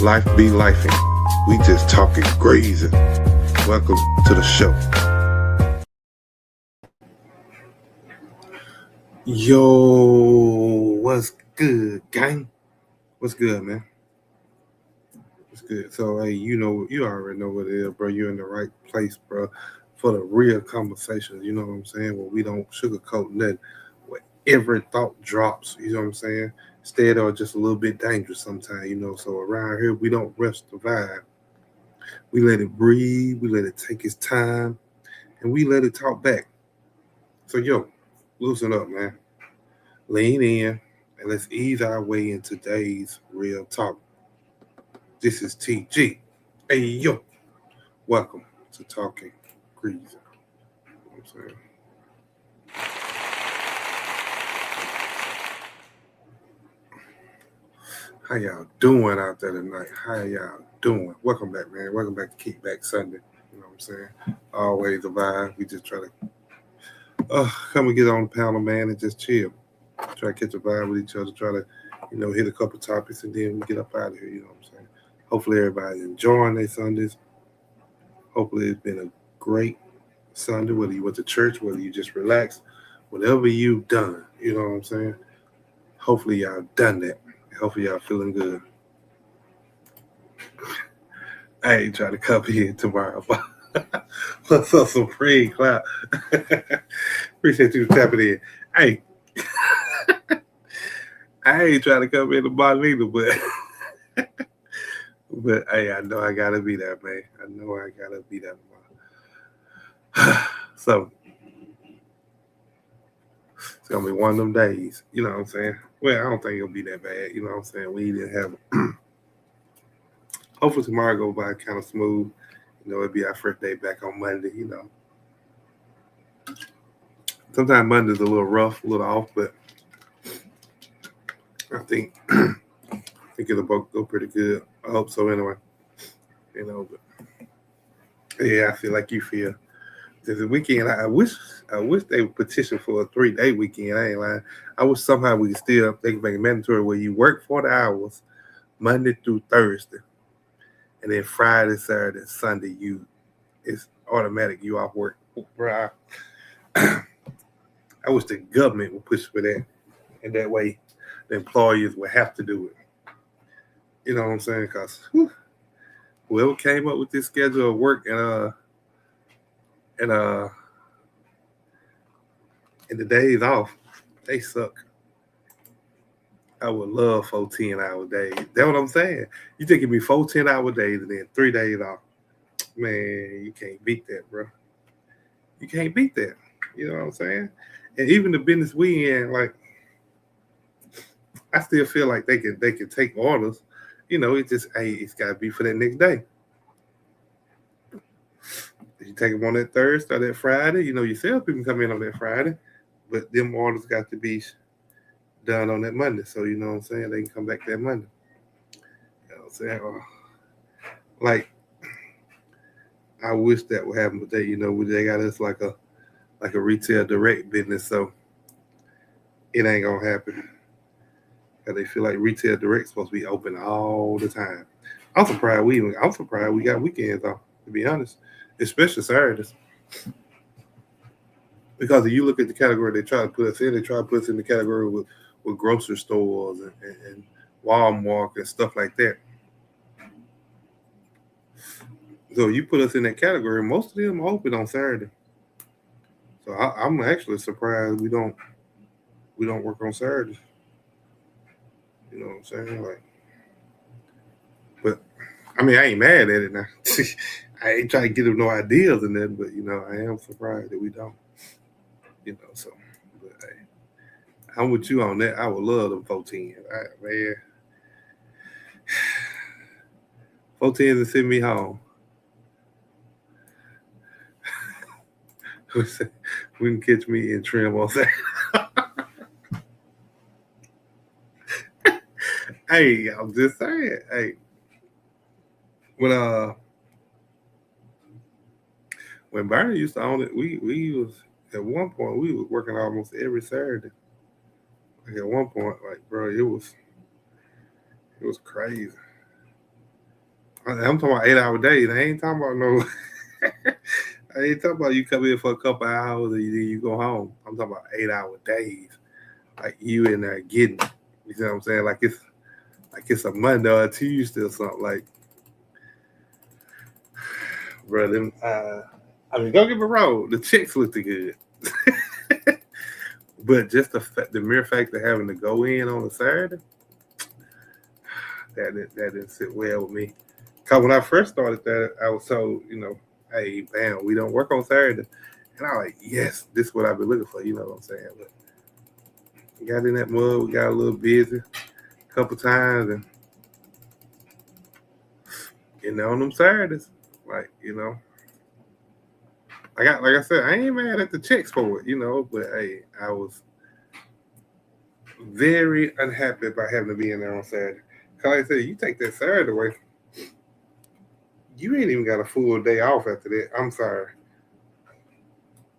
Life be lifing. We just talking crazy. Welcome to the show. Yo, what's good, gang? What's good, man? What's good? So, hey, you already know what it is, bro. You're in the right place, bro, for the real conversations. You know what I'm saying? Where we don't sugarcoat nothing. Where every thought drops. You know what I'm saying? Instead, or just a little bit dangerous sometimes. So around here, we don't rush the vibe. We let it breathe. We let it take its time, and we let it talk back. So, yo, loosen up, man. Lean in, and let's ease our way in today's real talk. This is TG. Hey, yo, welcome to Talking Greasy. You know what I'm saying? How y'all doing out there tonight? How y'all doing? Welcome back, man. Welcome back to Kickback Sunday. You know what I'm saying? Always a vibe. We just try to come and get on the panel, man, and just chill. Try to catch a vibe with each other. Try to, hit a couple topics, and then we get up out of here. You know what I'm saying? Hopefully everybody's enjoying their Sundays. Hopefully it's been a great Sunday, whether you went to church, whether you just relaxed, whatever you've done. You know what I'm saying? Hopefully y'all done that. Hopefully y'all feeling good. I ain't trying to come here tomorrow. What's up, Supreme Cloud? Appreciate you tapping in. Hey, I ain't trying to come in tomorrow either, but hey, I know I gotta be there, man. I know I gotta be there tomorrow. So it's gonna be one of them days. You know what I'm saying? Well, I don't think it'll be that bad. You know what I'm saying? We didn't have. Hopefully tomorrow go by kind of smooth. It'll be our first day back on Monday. Sometimes Monday's a little rough, a little off, but I think it'll both go pretty good. I hope so anyway. But yeah, I feel like you feel. This weekend, I wish they would petition for a 3-day weekend. I ain't lying. I wish somehow we could still they can make it mandatory where you work 40 hours Monday through Thursday, and then Friday, Saturday, and Sunday it's automatic. You off work, bro. I wish the government would push for that, and that way the employers would have to do it. You know what I'm saying? Because whoever came up with this schedule of work and the days off, they suck. I would love 14-hour days. That's what I'm saying. You think it'd be 14-hour days and then 3 days off. Man, you can't beat that, bro. You can't beat that. You know what I'm saying? And even the business we in, like, I still feel like they can take orders. It's just, hey, it's got to be for that next day. If you take them on that Thursday or that Friday, your sales people come in on that Friday, but them orders got to be done on that Monday. So, you know what I'm saying? They can come back that Monday. You know what I'm saying? Like, I wish that would happen, but they got us like a retail direct business, so it ain't gonna happen. Cause they feel like retail direct supposed to be open all the time. I'm surprised we got weekends off, to be honest, especially Saturdays. Because if you look at the category they try to put us in, they try to put us in the category with grocery stores and Walmart and stuff like that. So you put us in that category, most of them are open on Saturday. So I'm actually surprised we don't work on Saturdays. You know what I'm saying? Like, but I mean, I ain't mad at it now. I ain't trying to get them no ideas in that, but I am surprised that we don't. So, but hey, I'm with you on that. I would love them 14. Man, 14 to send me home. We can catch me in trim on Saturday. Hey, I'm just saying. Hey, when Bernie used to own it, we was at one point we was working almost every Saturday. Like at one point, like bro, it was crazy. I'm talking about 8 hour days. I ain't talking about no. I ain't talking about you come in for a couple hours and then you go home. I'm talking about 8 hour days. Like you in there getting it. You see what I'm saying? Like it's a Monday or a Tuesday or something. Like, bro, I mean, don't get me wrong, the chicks looked good. But just the mere fact of having to go in on a Saturday, that didn't sit well with me. Cause when I first started that, I was told, hey, bam, we don't work on Saturday. And I was like, yes, this is what I've been looking for. You know what I'm saying? But we got in that mud, we got a little busy a couple times, and getting on them Saturdays, like like I said, I ain't mad at the checks for it, but hey, I was very unhappy about having to be in there on Saturday. Cause like I said, you take that Saturday away, you ain't even got a full day off after that. I'm sorry.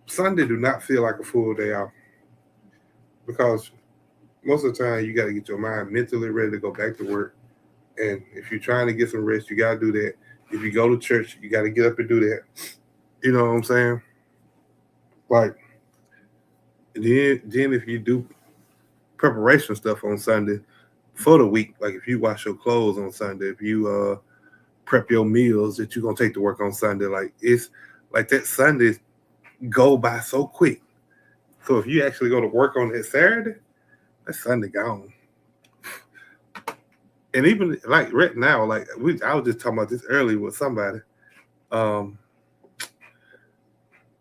Sunday do not feel like a full day off because most of the time you got to get your mind mentally ready to go back to work. And if you're trying to get some rest, you got to do that. If you go to church, you got to get up and do that. You know what I'm saying? Like, then if you do preparation stuff on Sunday for the week, like if you wash your clothes on Sunday, if you prep your meals that you're gonna take to work on Sunday, like it's like that Sunday go by so quick. So if you actually go to work on that Saturday, that Sunday gone. And even like right now, like I was just talking about this earlier with somebody. Um,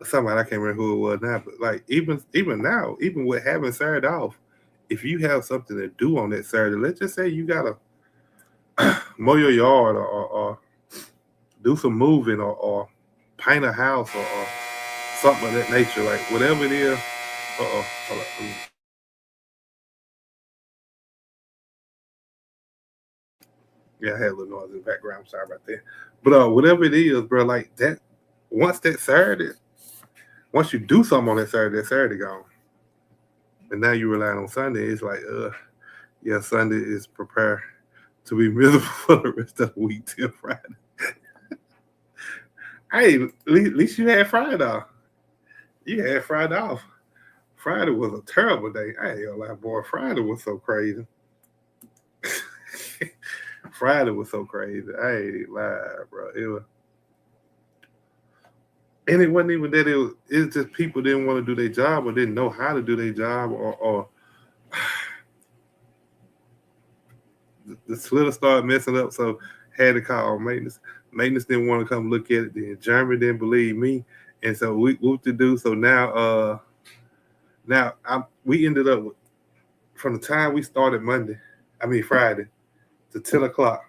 somebody I can't remember who it was now, but like even now, even with having Saturday off, if you have something to do on that Saturday, let's just say you gotta mow your yard or do some moving or paint a house or something of that nature, like whatever it is. Hold on. Yeah, I had a little noise in the background. I'm sorry about that. But whatever it is, bro, like that. Once that Saturday, once you do something on that Saturday gone, and now you rely on Sunday. It's like, yeah, Sunday is prepared to be miserable for the rest of the week till Friday. Hey, at least you had Friday off. You had Friday off. Friday was a terrible day. I ain't gonna lie, boy. Friday was so crazy. Friday was so crazy. I ain't lie, bro. It was, and it wasn't even that. It's just people didn't want to do their job or didn't know how to do their job, or the slitter started messing up, so had to call maintenance. Maintenance didn't want to come look at it. Then Jeremy didn't believe me, and so we what to do. So now we ended up with, from the time we started Friday to 10 o'clock.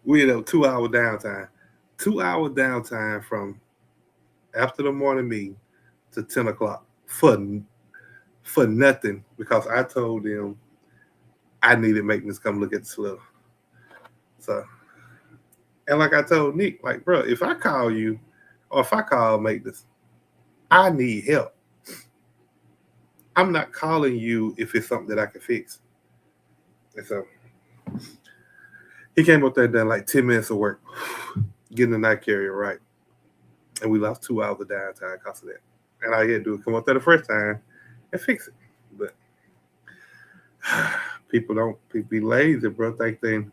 We ended up 2 hour downtime. 2 hour downtime from after the morning meeting to 10 o'clock for nothing because I told them I needed maintenance come look at the slip. So, and like I told Nick, like, bro, if I call you or if I call maintenance, I need help. I'm not calling you if it's something that I can fix. And so he came up there and done like 10 minutes of work, getting the night carrier right. And we lost 2 hours of downtime because of that. And all you had to do is come up there the first time and fix it. But people be lazy, bro. Thinking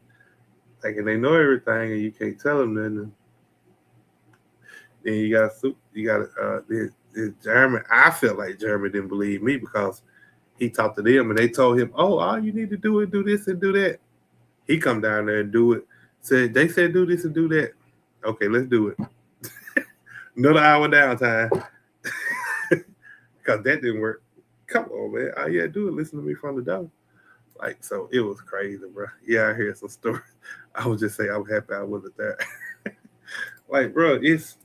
they know everything and you can't tell them nothing. Then you got Jeremy. I felt like Jeremy didn't believe me because he talked to them and they told him, "Oh, all you need to do is do this and do that." He come down there and do it. They said do this and do that. Okay, let's do it. Another hour downtime because that didn't work. Come on, man. All you had to do is listen to me from the door. Like, so it was crazy, bro. Yeah, I heard some stories. I was just saying I'm happy I wasn't there. Like, bro, it's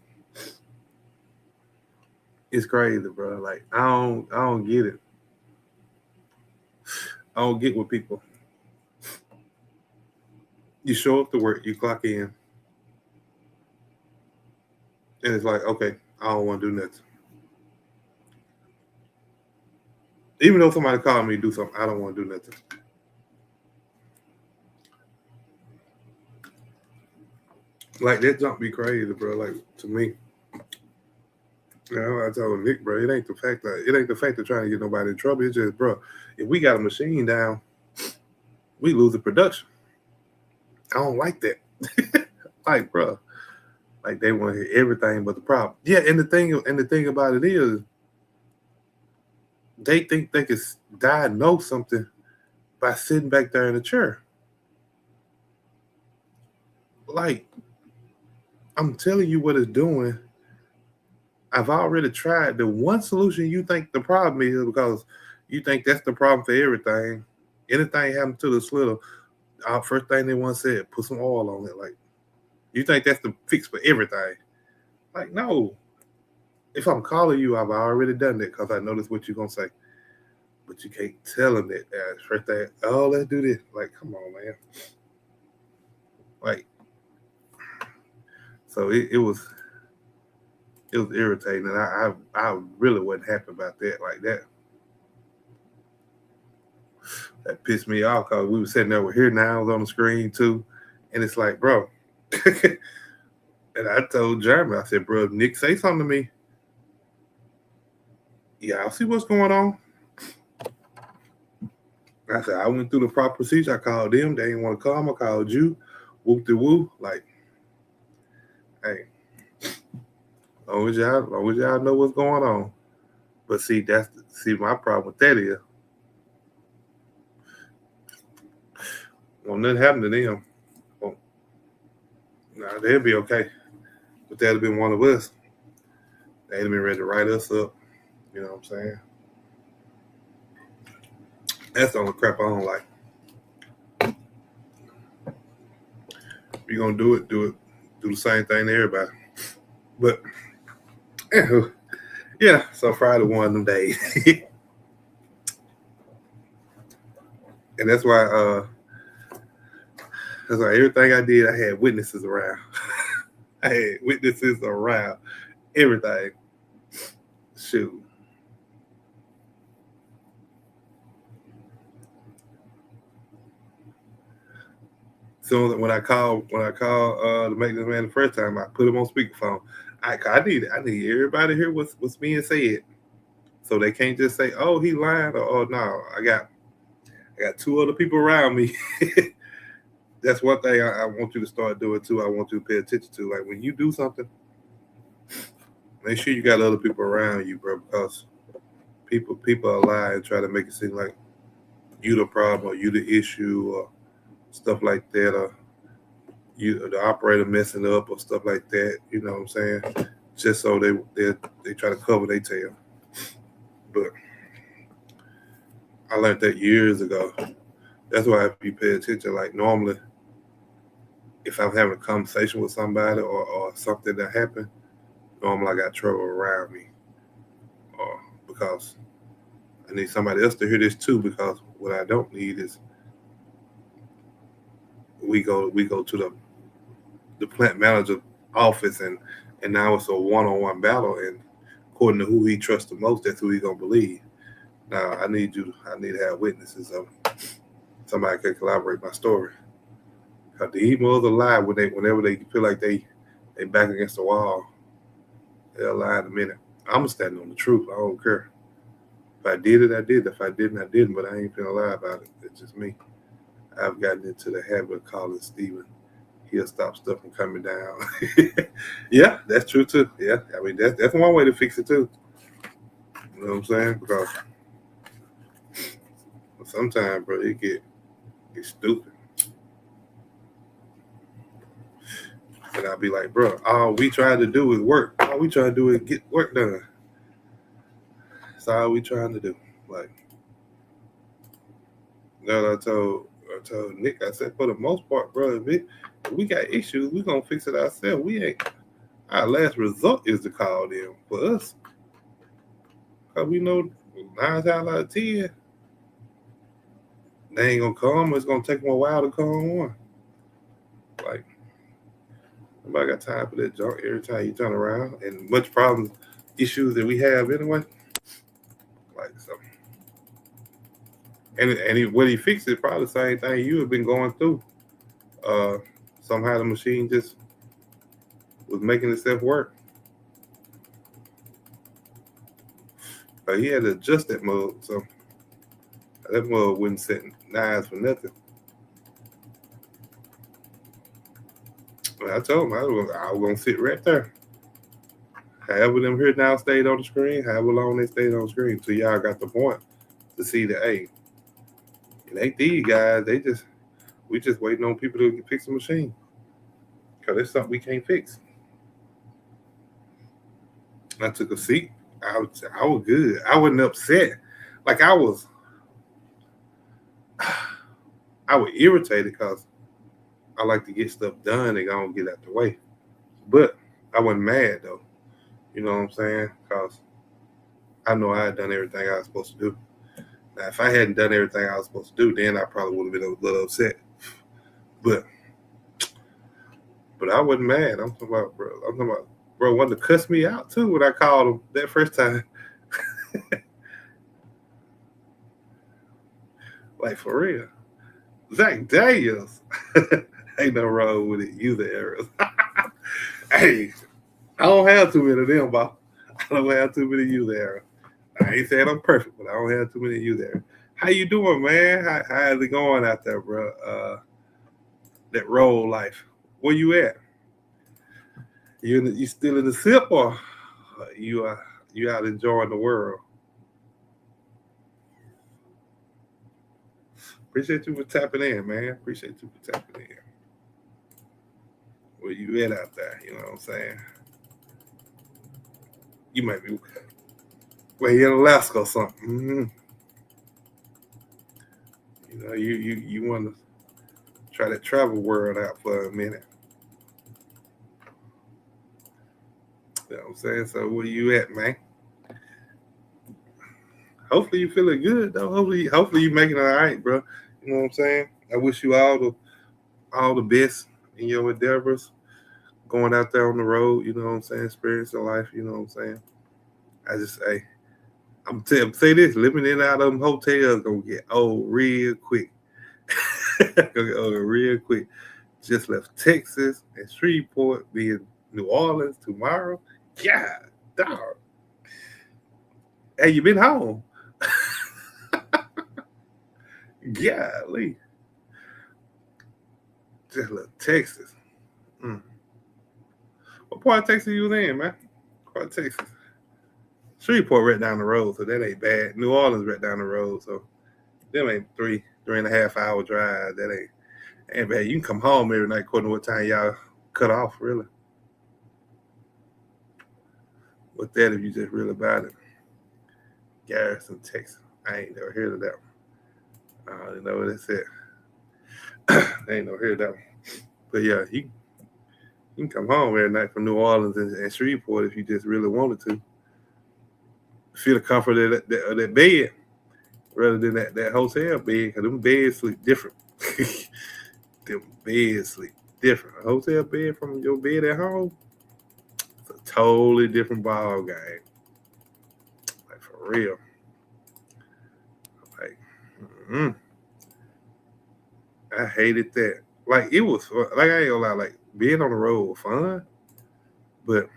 crazy, bro. Like, I don't get it. I don't get what people. You show up to work, you clock in, and it's like, okay, I don't want to do nothing. Even though somebody called me to do something, I don't want to do nothing. Like that jump be crazy, bro. Like to me, you know, I told Nick, bro, it ain't the fact of trying to get nobody in trouble. It's just, bro, if we got a machine down, we lose the production. I don't like that. Like, bro, like they want to hear everything but the problem. Yeah, and the thing about it is, they think they can diagnose something by sitting back there in a chair. Like, I'm telling you what it's doing. I've already tried the one solution you think the problem is because you think that's the problem for everything. Anything happened to the slitter, our first thing they want said, put some oil on it. Like, you think that's the fix for everything? Like, no. If I'm calling you, I've already done that because I know that's what you're gonna say. But you can't tell them that. First thing, oh, let's do this. Like, come on, man. Like, so it was irritating, and I really wasn't happy about that. Like that pissed me off because we were sitting there with here now on the screen too, and it's like, bro. And I told Jeremy, I said, bro, if Nick say something to me, yeah, I'll see what's going on. I said, I went through the proper procedure. I called them. They didn't want to come. I called you. Whoop de woo. Like, hey, long as y'all know what's going on. But see my problem with that is, when nothing happened to them, well, nah, they'll be okay. But that'd have been one of us. They'd have been ready to write us up. You know what I'm saying? That's the only crap I don't like. If you're gonna do it, do the same thing to everybody. But yeah, so Friday one of them days. And that's why everything I did, I had witnesses around. I had witnesses around everything. Shoot. So when I called to make this man the first time, I put him on speakerphone. I need everybody to hear what's being said. So they can't just say, "Oh, he lying," or "Oh, no, I got two other people around me." That's one thing I want you to start doing too. I want you to pay attention to. Like when you do something, make sure you got other people around you, bro, because people are lying, try to make it seem like you the problem or you the issue or stuff like that, or you the operator messing up or stuff like that. You know what I'm saying? Just so they try to cover their tail. But I learned that years ago. That's why if you pay attention, like normally, if I'm having a conversation with somebody or something that happened, normally I got trouble around me, or because I need somebody else to hear this too. Because what I don't need is we go to the plant manager office and now it's a one-on-one battle, and according to who he trusts the most, that's who he's gonna believe. Now I need to have witnesses of somebody can collaborate my story. Cause the emails are lie whenever they feel like they back against the wall, they'll lie in a minute. I'm standing on the truth. I don't care. If I did it, I did. If I didn't, I didn't. But I ain't gonna lie about it. It's just me. I've gotten into the habit of calling Steven. He'll stop stuff from coming down. Yeah, that's true too. Yeah, I mean that's one way to fix it too. You know what I'm saying? Because sometimes, bro, it's stupid, and I'll be like, bro, all we trying to do is work. All we trying to do is get work done. That's all we trying to do. Like, that I told Nick. I said, for the most part, bro, if we got issues, we gonna fix it ourselves. We ain't. Our last result is to call them for us, cause we know 9 times out of 10 they ain't gonna come. It's gonna take them a while to come on. Like, nobody got time for that junk every time you turn around, and much problems, issues that we have anyway. Like, so, when he fixed it, probably the same thing you have been going through. Uh, Somehow the machine just was making himself work. But he had to adjust that mug, so that mug wasn't setting nines for nothing. But I told him I was gonna sit right there. However them here now stayed on the screen, however long they stayed on the screen, so y'all got the point to see that hey, it ain't these guys, we just waiting on people to fix the machine. Cause it's something we can't fix. I took a seat. I was good. I wasn't upset. Like I was irritated because I like to get stuff done and go and get out the way. But I wasn't mad though. You know what I'm saying? Because I know I had done everything I was supposed to do. Now, if I hadn't done everything I was supposed to do, then I probably would have been a little upset. But I wasn't mad. I'm talking about, bro, wanted to cuss me out too when I called him that first time. Like for real. Zach Daniels. Ain't no wrong with it. User errors. Hey, I don't have too many of them, boss. I don't have too many user errors. I ain't saying I'm perfect, but I don't have too many user errors. How you doing, man? How's it going out there, bro? That road life. Where you at? You still in the SIP or you out enjoying the world? Appreciate you for tapping in, man. Appreciate you for tapping in. Where you at out there? You know what I'm saying? You might be where you in Alaska or something. Mm-hmm. You know, you want to try to travel world out for a minute. You know what I'm saying? So where you at, man? Hopefully you feeling good though. Hopefully you making it all right, bro. You know what I'm saying? I wish you all the best in your endeavors. Going out there on the road, you know what I'm saying? Experiencing life, you know what I'm saying? I just say, say this, living in and out of them hotels gonna get old real quick. Gonna get old real quick. Just left Texas and Shreveport, being New Orleans tomorrow. God, dog. Hey, you been home? Golly. Just left Texas. Mm. What part of Texas you was in, man? What part of Texas? Shreveport right down the road, so that ain't bad. New Orleans right down the road, so them ain't three and a half hour drive. That ain't bad. You can come home every night according to what time y'all cut off, really. With that, if you just really about it. Garrison, Texas. I ain't never heard of that one. I don't know what it said. I ain't never heard of that one. But yeah, you can come home every night from New Orleans and Shreveport if you just really wanted to. Feel the comfort of that bed rather than that hotel bed, because them beds sleep different. Them beds sleep different. A hotel bed from your bed at home, it's a totally different ball game. Like for real. Like, I hated that. Like it was like I ain't gonna lie, like being on the road was fun, but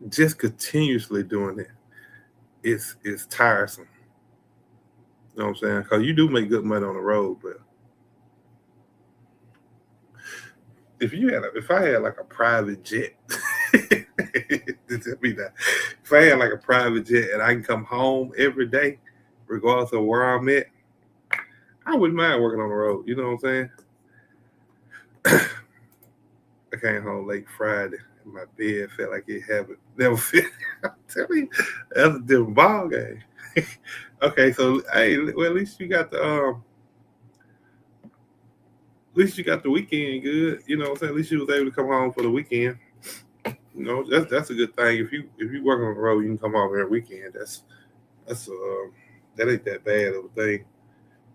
just continuously doing it is tiresome. You know what I'm saying? Because you do make good money on the road, but if I had like a private jet, if I had like a private jet and I can come home every day, regardless of where I'm at, I wouldn't mind working on the road. You know what I'm saying? I came home late Friday and my bed felt like it haven't never fit. I'm telling you, that's a different ball game. Okay, so hey, well at least you got the weekend good. You know what I'm saying? At least you was able to come home for the weekend. You know, that's a good thing. If you work on the road, you can come home every weekend. That ain't that bad of a thing.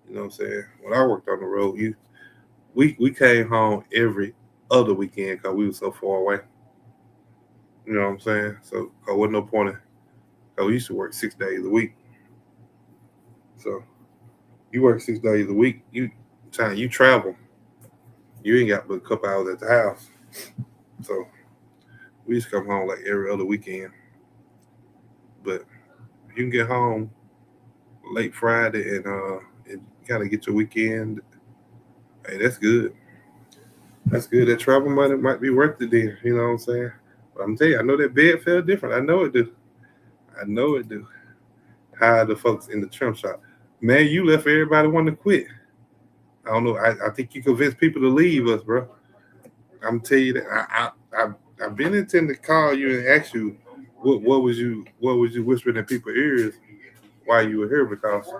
You know what I'm saying? When I worked on the road, we came home every other weekend because we were so far away. You know what I'm saying? So there wasn't no point in. We used to work 6 days a week. So you work 6 days a week. You travel. You ain't got but a couple hours at the house. So we used to come home like every other weekend. But you can get home late Friday and kind of get your weekend. Hey, that's good. That's good. That travel money might be worth it then. You know what I'm saying? But I'm telling you, I know that bed felt different. I know it do. I know it do. How the folks in the trim shop. Man, you left everybody wanting to quit. I don't know. I think you convinced people to leave us, bro. I'm tell you that I've been intending to call you and ask you what was you whispering in people's ears while you were here because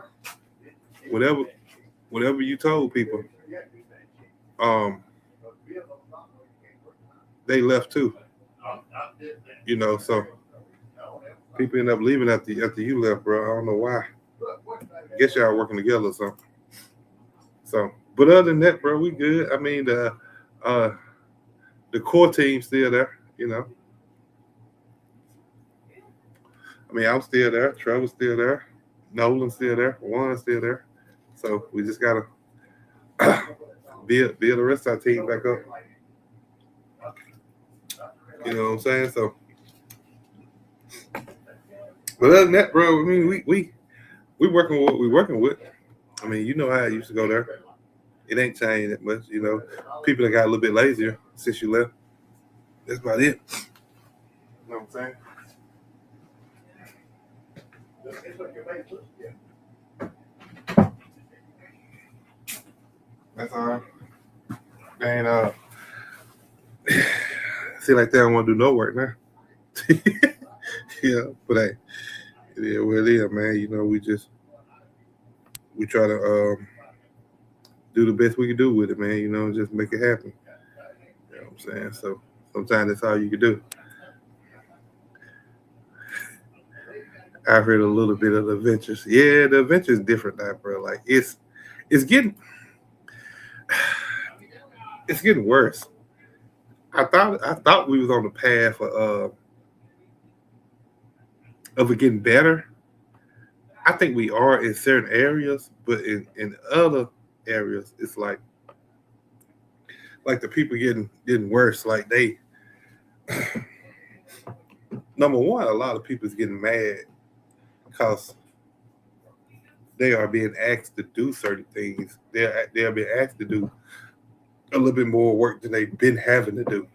whatever whatever you told people, um, they left too. So people end up leaving after you left, bro. I don't know why. Guess y'all working together or something. So, but other than that, bro, we good. I mean, uh the core team's still there. I mean, I'm still there. Trevor's still there. Nolan's still there. Juan's still there. So we just gotta build the rest of our team back up. You know what I'm saying? So, but other than that, bro, I mean, we working with what we working with. I mean, you know how I used to go there. It ain't changed that much. People that got a little bit lazier since you left. That's about it. You know what I'm saying? That's all right. And see, like they don't want to do no work now. Yeah, but hey, it is what it is, man. We try to do the best we can do with it, man. Just make it happen. You know what I'm saying? So sometimes that's all you can do. I've heard a little bit of the adventures. Yeah, the adventure is different now, bro. Like it's getting it's getting worse. I thought we was on the path of it getting better. I think we are in certain areas, but in other areas, it's like the people getting worse. Like they number one, a lot of people is getting mad because they are being asked to do certain things. They're being asked to do a little bit more work than they've been having to do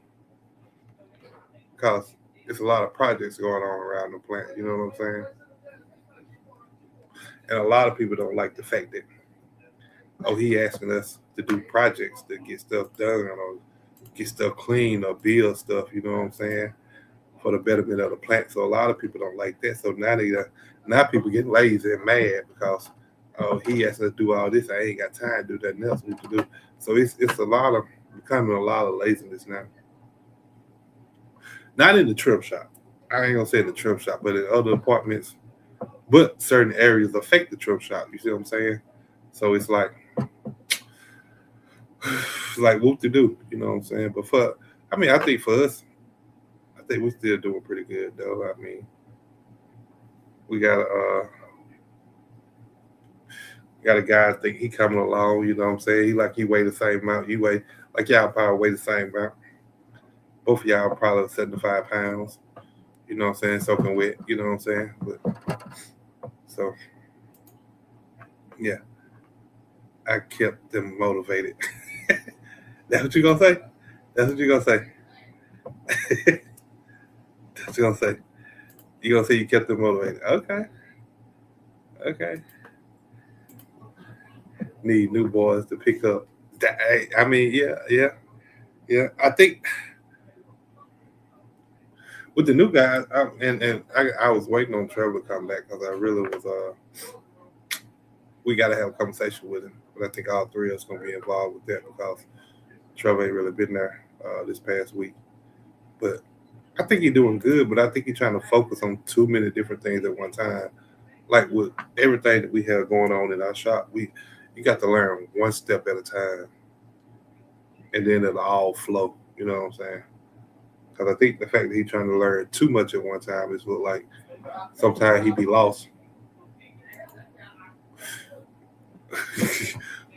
because there's a lot of projects going on around the plant. You know what I'm saying? And a lot of people don't like the fact that he asking us to do projects to get stuff done or get stuff clean or build stuff. You know what I'm saying? For the betterment of the plant. So a lot of people don't like that. So now people getting lazy and mad because he has to do all this. I ain't got time to do nothing else we can do. So it's a lot of becoming a lot of laziness now. Not in the trim shop. I ain't gonna say in the trim shop, but in other apartments. But certain areas affect the trim shop. You see what I'm saying? So it's like whoop to do. You know what I'm saying? But I think for us, I think we're still doing pretty good though. I mean, we got a guy. I think he coming along. You know what I'm saying? He weigh the same amount. You weigh like y'all probably weigh the same amount. Both of y'all probably 75 pounds. You know what I'm saying? Soaking wet. You know what I'm saying? But so yeah, I kept them motivated. That's what you gonna say? That's what you gonna say? That's what you gonna say? You gonna say you kept them motivated? Okay, okay. Need new boys to pick up. I mean, yeah. I think with the new guys, I was waiting on Trevor to come back because I really was. We got to have a conversation with him, but I think all three of us gonna be involved with that because Trevor ain't really been there this past week. But I think he's doing good, but I think he's trying to focus on too many different things at one time. Like with everything that we have going on in our shop, you got to learn one step at a time, and then it'll all flow. You know what I'm saying? Because I think the fact that he's trying to learn too much at one time is what like sometimes he be lost.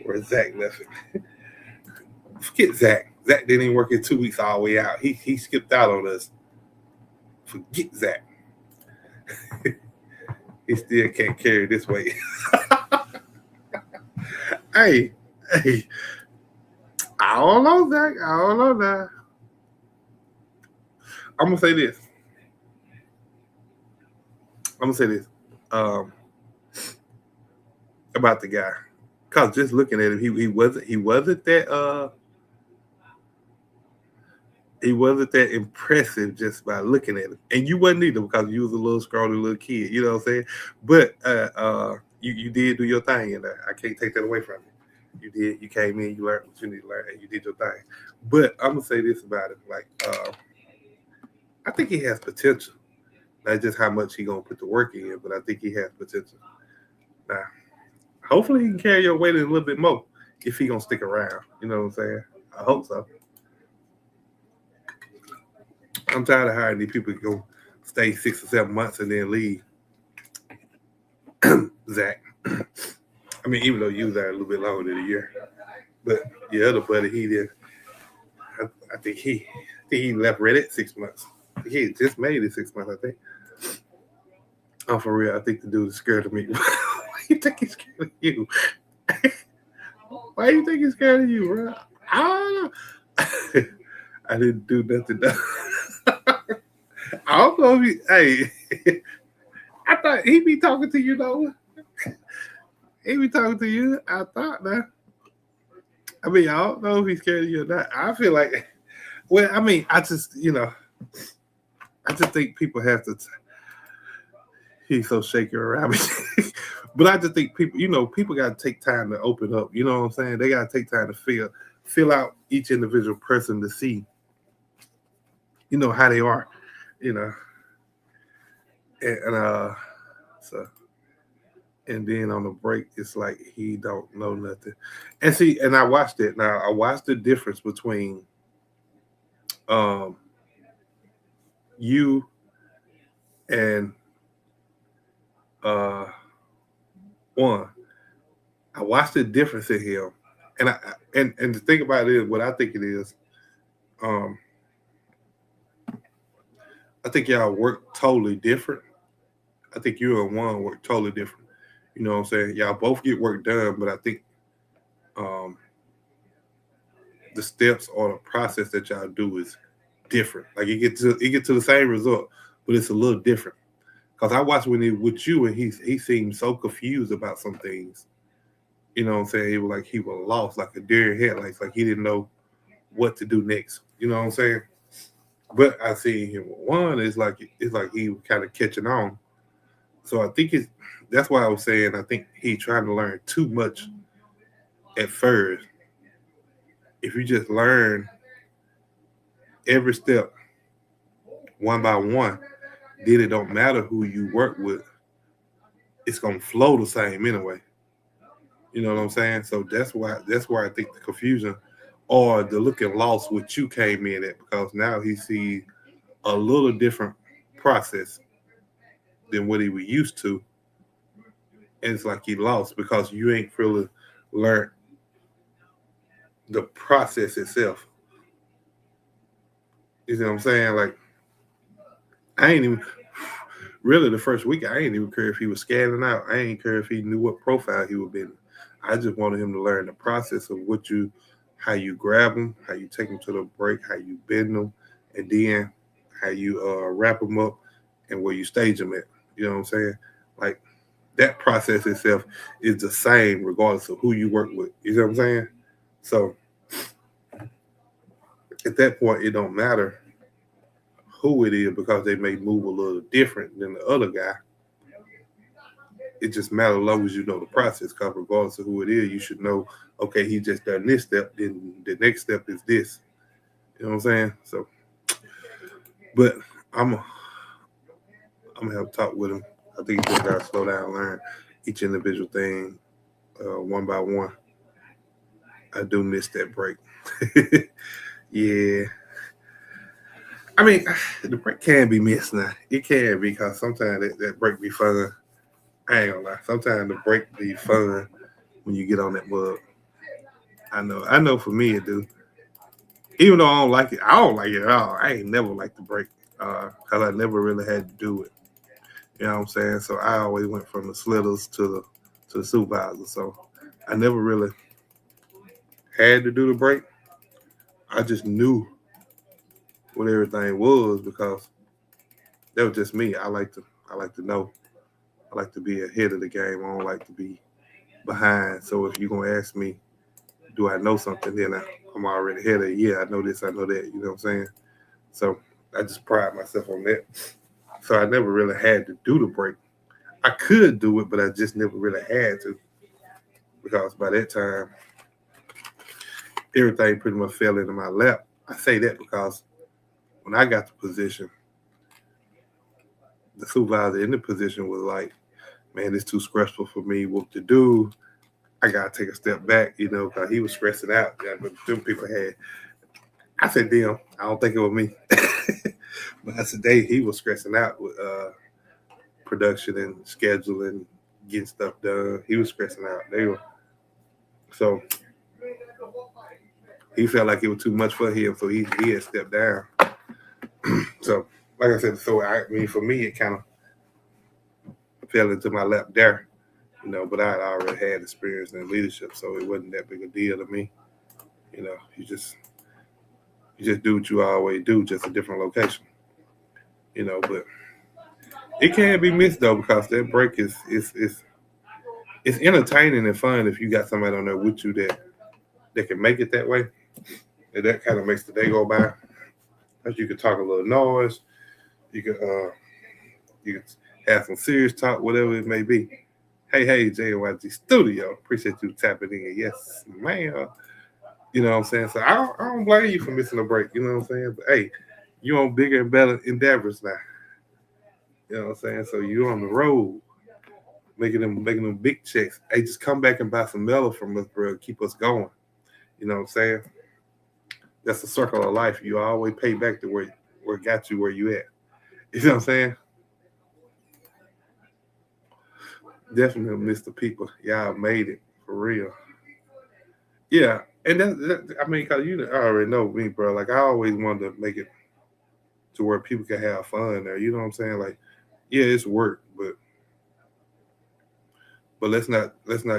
Where Zach left it. Forget Zach. Zach didn't even work in 2 weeks all the way out. He skipped out on us. Forget Zach. He still can't carry this weight. hey, hey, I don't know, Zach. I don't know now. I'm gonna say this. Um, about the guy, cause just looking at him, he wasn't that impressive just by looking at him, and you wasn't either because you was a little scrawny little kid. You know what I'm saying? But you did do your thing, and I can't take that away from you. You did. You came in, you learned what you need to learn, and you did your thing. But I'm gonna say this about it: like, I think he has potential. Not just how much he gonna put the work in, but I think he has potential. Now, hopefully, he can carry your weight a little bit more if he gonna stick around. You know what I'm saying? I hope so. I'm tired of hiring these people to go stay 6 or 7 months and then leave. Zach. I mean, even though you was there a little bit longer than a year, but your other buddy, he did. I think he left right at 6 months. He just made it 6 months, I think. Oh, for real, I think the dude is scared of me. Why you think he's scared of you? Why you think he's scared of you, bro? I don't know. I didn't do nothing. I don't know if hey, I thought he'd be talking to you though. He'd be talking to you. I thought that. I mean, I don't know if he's scared of you or not. I feel like, well, I mean, I just think people have to. He's so shaky around me. But I just think people got to take time to open up. You know what I'm saying? They got to take time to fill out each individual person to see, how they are, and so, and then on the break, it's like he don't know nothing. And see, and I watched it. Now I watched the difference between you and one. I watched the difference in him, and the thing about it is what I think it is. I think y'all work totally different. I think you and one work totally different. You know what I'm saying? Y'all both get work done, but I think the steps or the process that y'all do is different. Like you get to the same result, but it's a little different. Because I watched when he with you and he seemed so confused about some things. You know what I'm saying? He was like he was lost, like a deer in headlights, like he didn't know what to do next. You know what I'm saying? But I see him with one, it's like he was kind of catching on. So I think that's why I was saying I think he trying to learn too much at first. If you just learn every step one by one, then it don't matter who you work with. It's gonna flow the same anyway. You know what I'm saying? So that's why I think the confusion or the looking lost what you came in at because now he sees a little different process than what he was used to. And it's like he lost because you ain't really learned the process itself. You know what I'm saying? Like I ain't even really the first week I ain't even care if he was scanning out. I ain't care if he knew what profile he would be in. I just wanted him to learn the process of how you grab them, how you take them to the break, how you bend them, and then how you wrap them up and where you stage them at. You know what I'm saying? Like that process itself is the same regardless of who you work with. You know what I'm saying? So at that point, it don't matter who it is because they may move a little different than the other guy. It just matters as long as you know the process. Because regardless of who it is, you should know. Okay, he just done this step. Then the next step is this. You know what I'm saying? So, but I'm gonna have a talk with him. I think he just gotta slow down, and learn each individual thing one by one. I do miss that break. Yeah. I mean, the break can be missed now. It can be because sometimes that break be fun. I ain't gonna lie. Sometimes the break be fun when you get on that bug. I know for me it do. Even though I don't like it at all. I ain't never liked the break because I never really had to do it. You know what I'm saying? So I always went from the slitters to the supervisor. So I never really had to do the break. I just knew what everything was because that was just me. I like to know. I like to be ahead of the game. I don't like to be behind. So if you're gonna ask me, do I know something? I'm already ahead of it. Yeah, I know this, I know that. You know what I'm saying? So I just pride myself on that. So I never really had to do the break. I could do it, but I just never really had to because by that time everything pretty much fell into my lap. I say that because when I got the position, the supervisor in the position was like, "Man, it's too stressful for me. What to do? I gotta take a step back," because he was stressing out. Yeah, but them people had. I said, "Damn, I don't think it was me." But I said, he was stressing out with production and scheduling, getting stuff done. He was stressing out. They were so he felt like it was too much for him, so he had stepped down. So, like I said, for me, it kind of fell into my lap there, But I had already had experience in leadership, so it wasn't that big a deal to me. You just do what you always do, just a different location. But it can be missed though because that break is it's entertaining and fun if you got somebody on there with you that can make it that way. And that kind of makes the day go by. Because you can talk a little noise, you can you can have some serious talk, whatever it may be. Hey, JYG Studio. Appreciate you tapping in. Yes, man. You know what I'm saying? So I don't blame you for missing a break. You know what I'm saying? But hey, you on bigger and better endeavors now. You know what I'm saying? So you on the road, making them big checks. Hey, just come back and buy some mellow from us, bro. Keep us going. You know what I'm saying? That's the circle of life. You always pay back to where it got you where you at. You know what I'm saying? Definitely miss the people. Y'all made it for real. Yeah, and I mean, cause you already know me, bro. Like I always wanted to make it to where people can have fun there. You know what I'm saying? Like, yeah, it's work, but let's not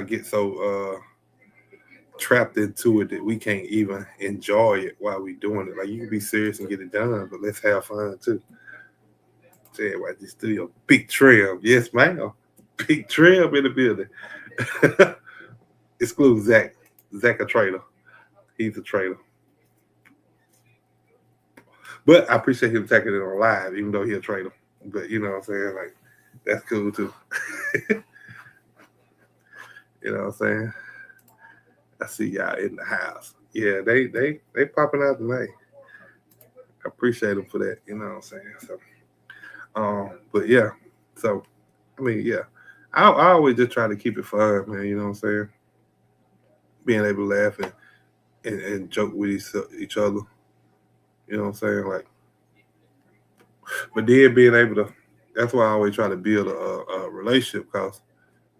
get so trapped into it that we can't even enjoy it while we doing it. Like you can be serious and get it done, but let's have fun too. Say it right, this studio, big trim, yes, ma'am, big trim in the building. Exclude Zach. Zach a traitor. He's a traitor. But I appreciate him taking it on live, even though he's a traitor. But you know what I'm saying? Like, that's cool too. You know what I'm saying? I see y'all in the house. Yeah, they popping out tonight. I appreciate them for that. You know what I'm saying? So, but yeah. So, I mean, yeah. I always just try to keep it fun, man. You know what I'm saying? Being able to laugh and joke with each other. You know what I'm saying? Like, but then being able to. That's why I always try to build a relationship because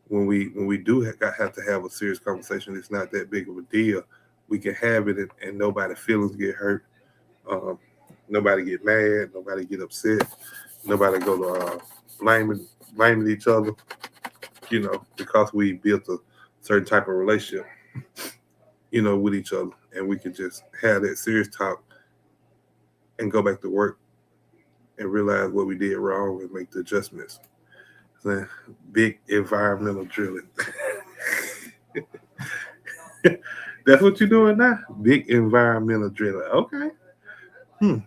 when we do have to have a serious conversation, it's not that big of a deal. We can have it and nobody's feelings get hurt. Um, Nobody get mad. Nobody get upset. Nobody go to blaming blaming each other. Because we built a certain type of relationship. With each other, and we can just have that serious talk and go back to work and realize what we did wrong and make the adjustments. So, big environmental drilling. That's what you're doing now? Big environmental drilling. Okay. Hmm.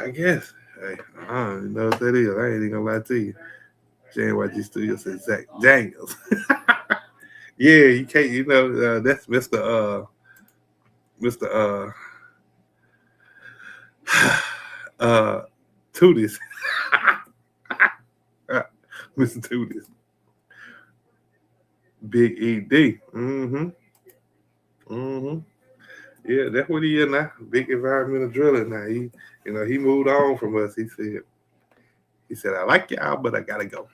I guess. Hey, I don't even know what that is. I ain't even gonna lie to you. JYG Studio says Zach Daniels. Yeah, you can't. That's Mr. Uh, Tootis. Mr. Tootis. Big ED. Mm-hmm. Mm-hmm. Yeah, that's what he is now. Big environmental driller now. He moved on from us. He said, I like y'all, but I gotta go.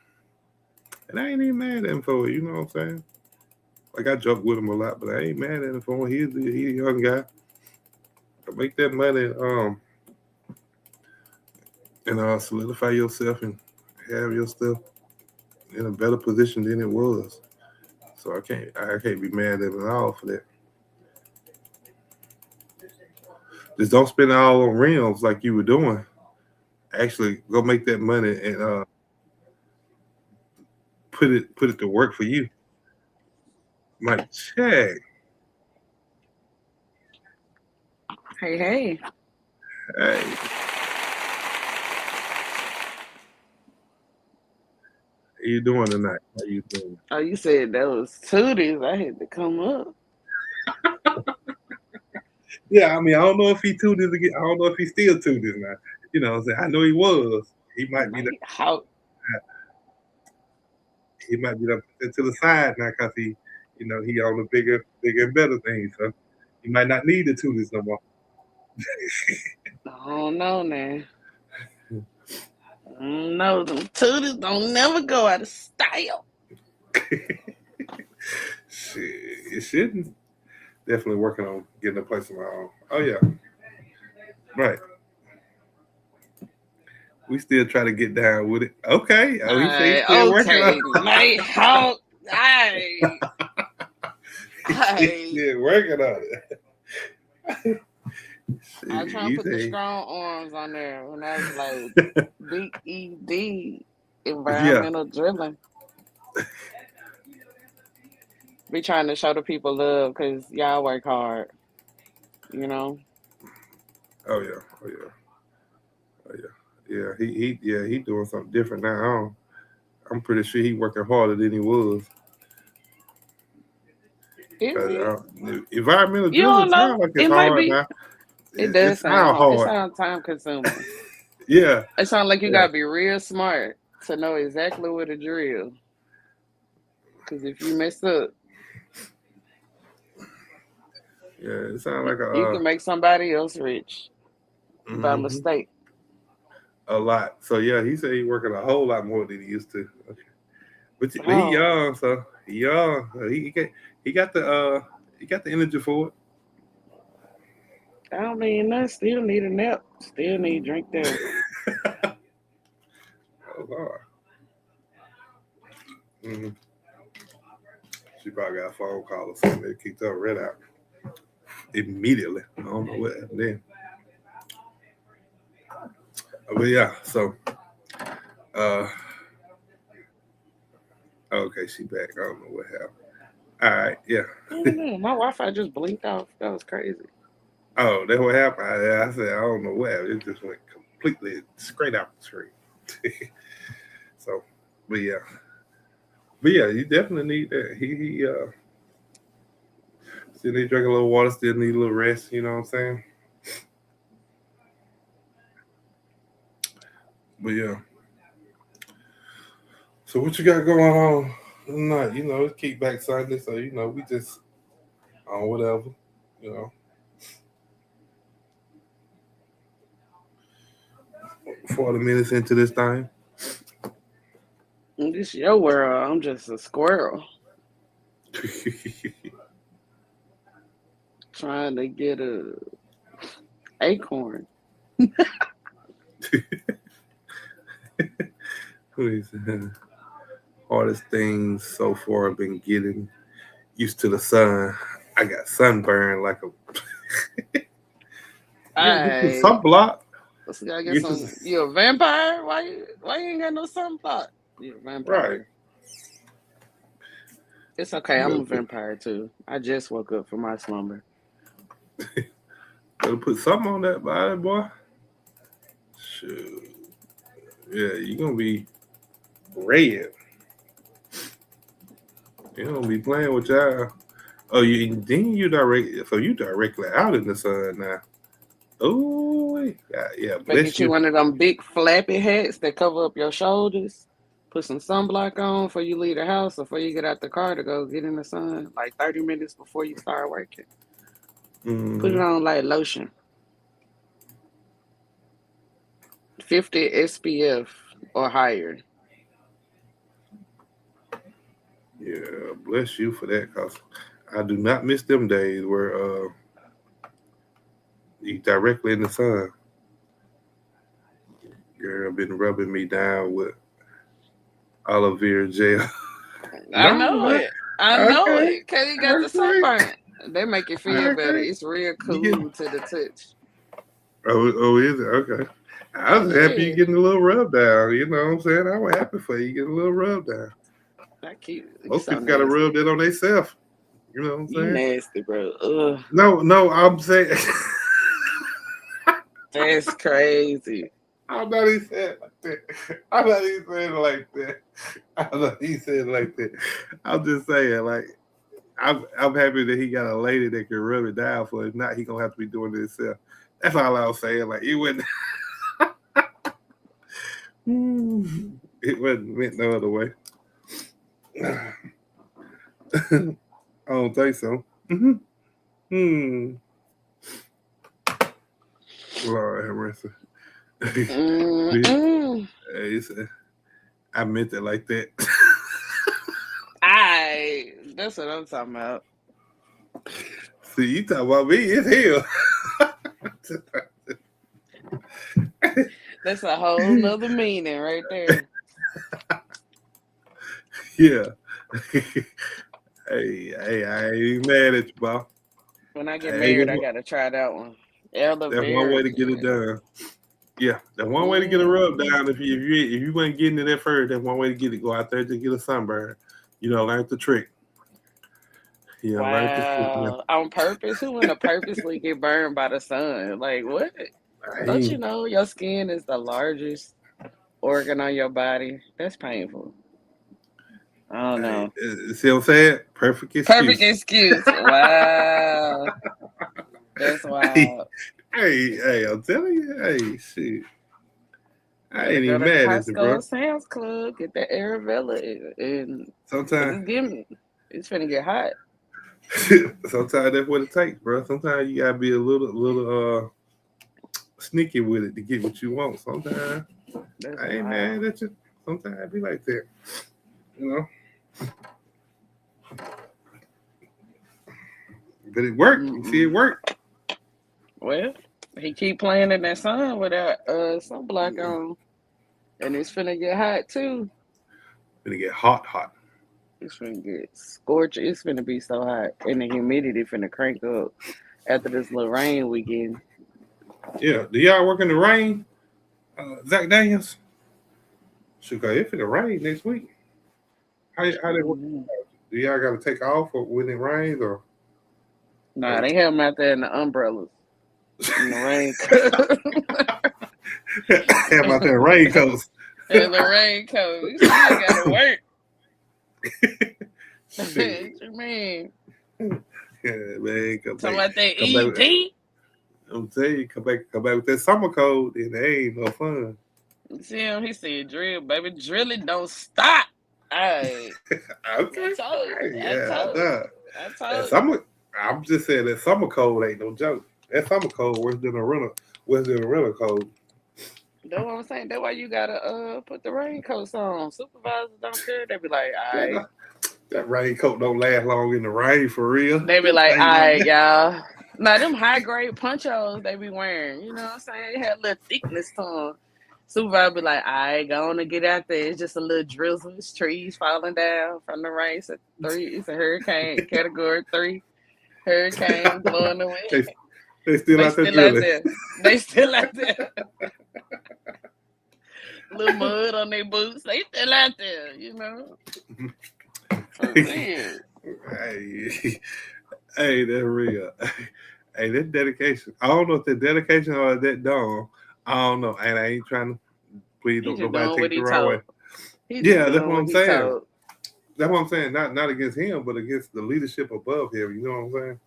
And I ain't even mad at him for it, you know what I'm saying? Like I joke with him a lot, but I ain't mad at him for him. He's a young guy. Make that money, and solidify yourself and have your stuff in a better position than it was. So I can't be mad at him at all for that. Just don't spend it all on rims like you were doing. Actually, go make that money and put it to work for you. Like, check. Hey, hey. Hey, how you doing tonight? How you doing? Oh, you said that was Tooties. I had to come up. Yeah, I mean, I don't know if he tuned this again. I don't know if he still tuned this now. You know what I'm saying? I know he was. He might be the, Like, how? he might be to the side now because he on the bigger and better things. So he might not need the tuners no more. I don't know now. I don't know. Them Tooties don't never go out of style. Shit, it shouldn't. Definitely working on getting a place of my own. Oh yeah, right. We still try to get down with it. Okay. Oh, he said he's Alright, still working on okay. Night how? Alright. he's Alright. still working on it. I Shit, trying to you put the think? strong arms on there when I was like BED, Yeah. environmental drilling. Be trying to show the people love because y'all work hard, you know? Oh yeah. Oh yeah. Oh yeah. Yeah. He doing something different now. I'm pretty sure he working harder than he was. Is he? Environmental You drilling don't know. sound like it's It might hard be. now. It It does sound sounds hard. It hard. sounds time consuming. Yeah. It sounds like you Yeah. gotta be real smart to know exactly what to drill. Because if you mess up, Yeah. It sounds like you can make somebody else rich by mhm, mistake. a lot. So yeah, he said he working a whole lot more than he used to. Okay. But he Oh, young, so he young. He got the energy for I don't mean nothing. Still need a nap. Still need drink there. it. Oh Lord. hmm She probably got a phone call or something. They kicked her red out immediately. I don't know what happened then. But yeah, so uh okay, she back. I don't know what happened. All right, yeah. I don't know. My Wi-Fi just blinked off. That was crazy. Oh, that's what happened. I said I don't know what happened. It just went completely straight out the screen. So, but yeah, you definitely need that. He still need to drink a little water. Still need a little rest. You know what I'm saying? But yeah. So what you got going on tonight? It's Kickback Sunday, so we just on whatever. You know, 40 minutes into this thing. This your world. I'm just a squirrel trying to get a acorn. Please, hardest things so far have been getting used to the sun. I got sunburn like a. You gotta get some I sunblock. let's gotta get Get you some. You a vampire? Why you ain't got no sunblock? You a right. vampire? It's okay. You I'm better a vampire too. I just woke up from my slumber. put something on that body, boy. Shoot. Yeah, you gonna be red. You gonna be playing with y'all. Oh, you directly out in the sun now. Oh, yeah, But bless get you you. one of them big flappy hats that cover up your shoulders. Put some sunblock on before you leave the house or before you get out the car to go get in the sun, like 30 minutes before you start working. Put it hmm on like lotion. 50 SPF or higher. Yeah, bless you for that, cause I do not miss them days where you directly in the sun. Girl been rubbing me down with aloe vera gel. I No, know no, it. I know okay, it. Cause you got the okay, sunburn. They make you feel better. okay. It's real You get cool to the touch. oh, is it okay? I was happy you Yeah. getting a little rub down. You know what I'm saying? I was happy for you getting a little rub down. I keep you Most so people got to rub nasty. that on themselves. You know what I'm You saying? nasty, bro. Ugh. No, no, I'm saying. That's crazy. I'm not even saying it like that. I'm not even saying it like that. I'm not even saying it like that. I'm just saying, like, I'm happy that he got a lady that can rub it down for. If not, he gonna have to be doing it himself. That's all I was saying. Like, it wasn't. It wasn't meant no other way. I don't think so. Mm-hmm. Hmm. Lord have mercy. Mm-mm. He said, I meant it like that. That's what I'm talking about. See, you talking about me? It's hell. That's a whole nother meaning right there. Yeah. Hey, I ain't even mad at you, Bob. When I get I ain't married, I even, gotta try that one. Aloe that's one vera way to get it gel. done. Yeah, that's one way to get a rub Mm. down. If you ain't getting it at first, that's one way to get it. Go out there to get a sunburn. Learn the trick. Learn the trick. Yeah. Wow. On purpose? Who wanna purposely get burned by the sun? Like what? I Don't you ain't, know your skin is the largest organ on your body? That's painful. I don't know. see what I'm saying? Perfect Perfect excuse. excuse. Wow. That's Hey, wild. hey, I'm telling you, hey, shit. I Better ain't go even to mad at you, Costco bro. or Sam's Club, get that Arabella, and cause Sometimes, it's getting, it's finna get hot. sometimes that's what it takes, bro. Sometimes you gotta be a little sneaky with it to get what you want. Sometimes That's I ain't mad wild. at you. Sometimes I be like that, you know. But it worked. You see, it Mm-mm. worked. Well, he keep playing in that sun with that sunblock on, and it's finna get hot too. Gonna get hot, hot. It's finna get scorching. It's finna be so hot, and the humidity finna crank up after this little rain weekend. Yeah. Do y'all work in the rain, Zach Daniels? Shoot, it finna rain next week. How they work? Mm-hmm. Do y'all gotta take off or when it rains or Nah, they have them out there in the umbrellas in the rain. have out there raincoats? And the raincoat. You still gotta work. Shit. What you mean? Yeah, man, Talking about that come back. ED? I'm telling you, come back with that summer cold, and they ain't no fun. See him? He said, drill, baby. Drilling don't stop. I, I Okay, told you. I yeah, told you. nah. I That told you. summer, I'm just saying that summer cold ain't no joke. That summer cold worse than a winter cold. That's what I'm saying. That's why you gotta put the raincoats on. Supervisors don't care. They be like, Yeah, alright. that raincoat don't last long in the rain for real. They be Them like, things don't. alright, y'all. Now them high grade ponchos they be wearing, you know what I'm saying? They had a little thickness to them. Supervisor be like, alright, go on and get out there. It's just a little drizzle. It's trees falling down from the rain. It's a hurricane, category 3 hurricane blowing the they wind. they still They out there still out drilling. there. They still out there. Little mud on their boots. They still out there, you know. For real. Hey, hey, that's real. Hey, that's dedication. I don't know if that's dedication or that dumb. I don't know, and I ain't trying to. Please He don't just nobody doing take what it the he wrong way. told. He just Yeah, that's doing what what I'm he saying. told. That's what I'm saying. Not against him, but against the leadership above him. You know what I'm saying?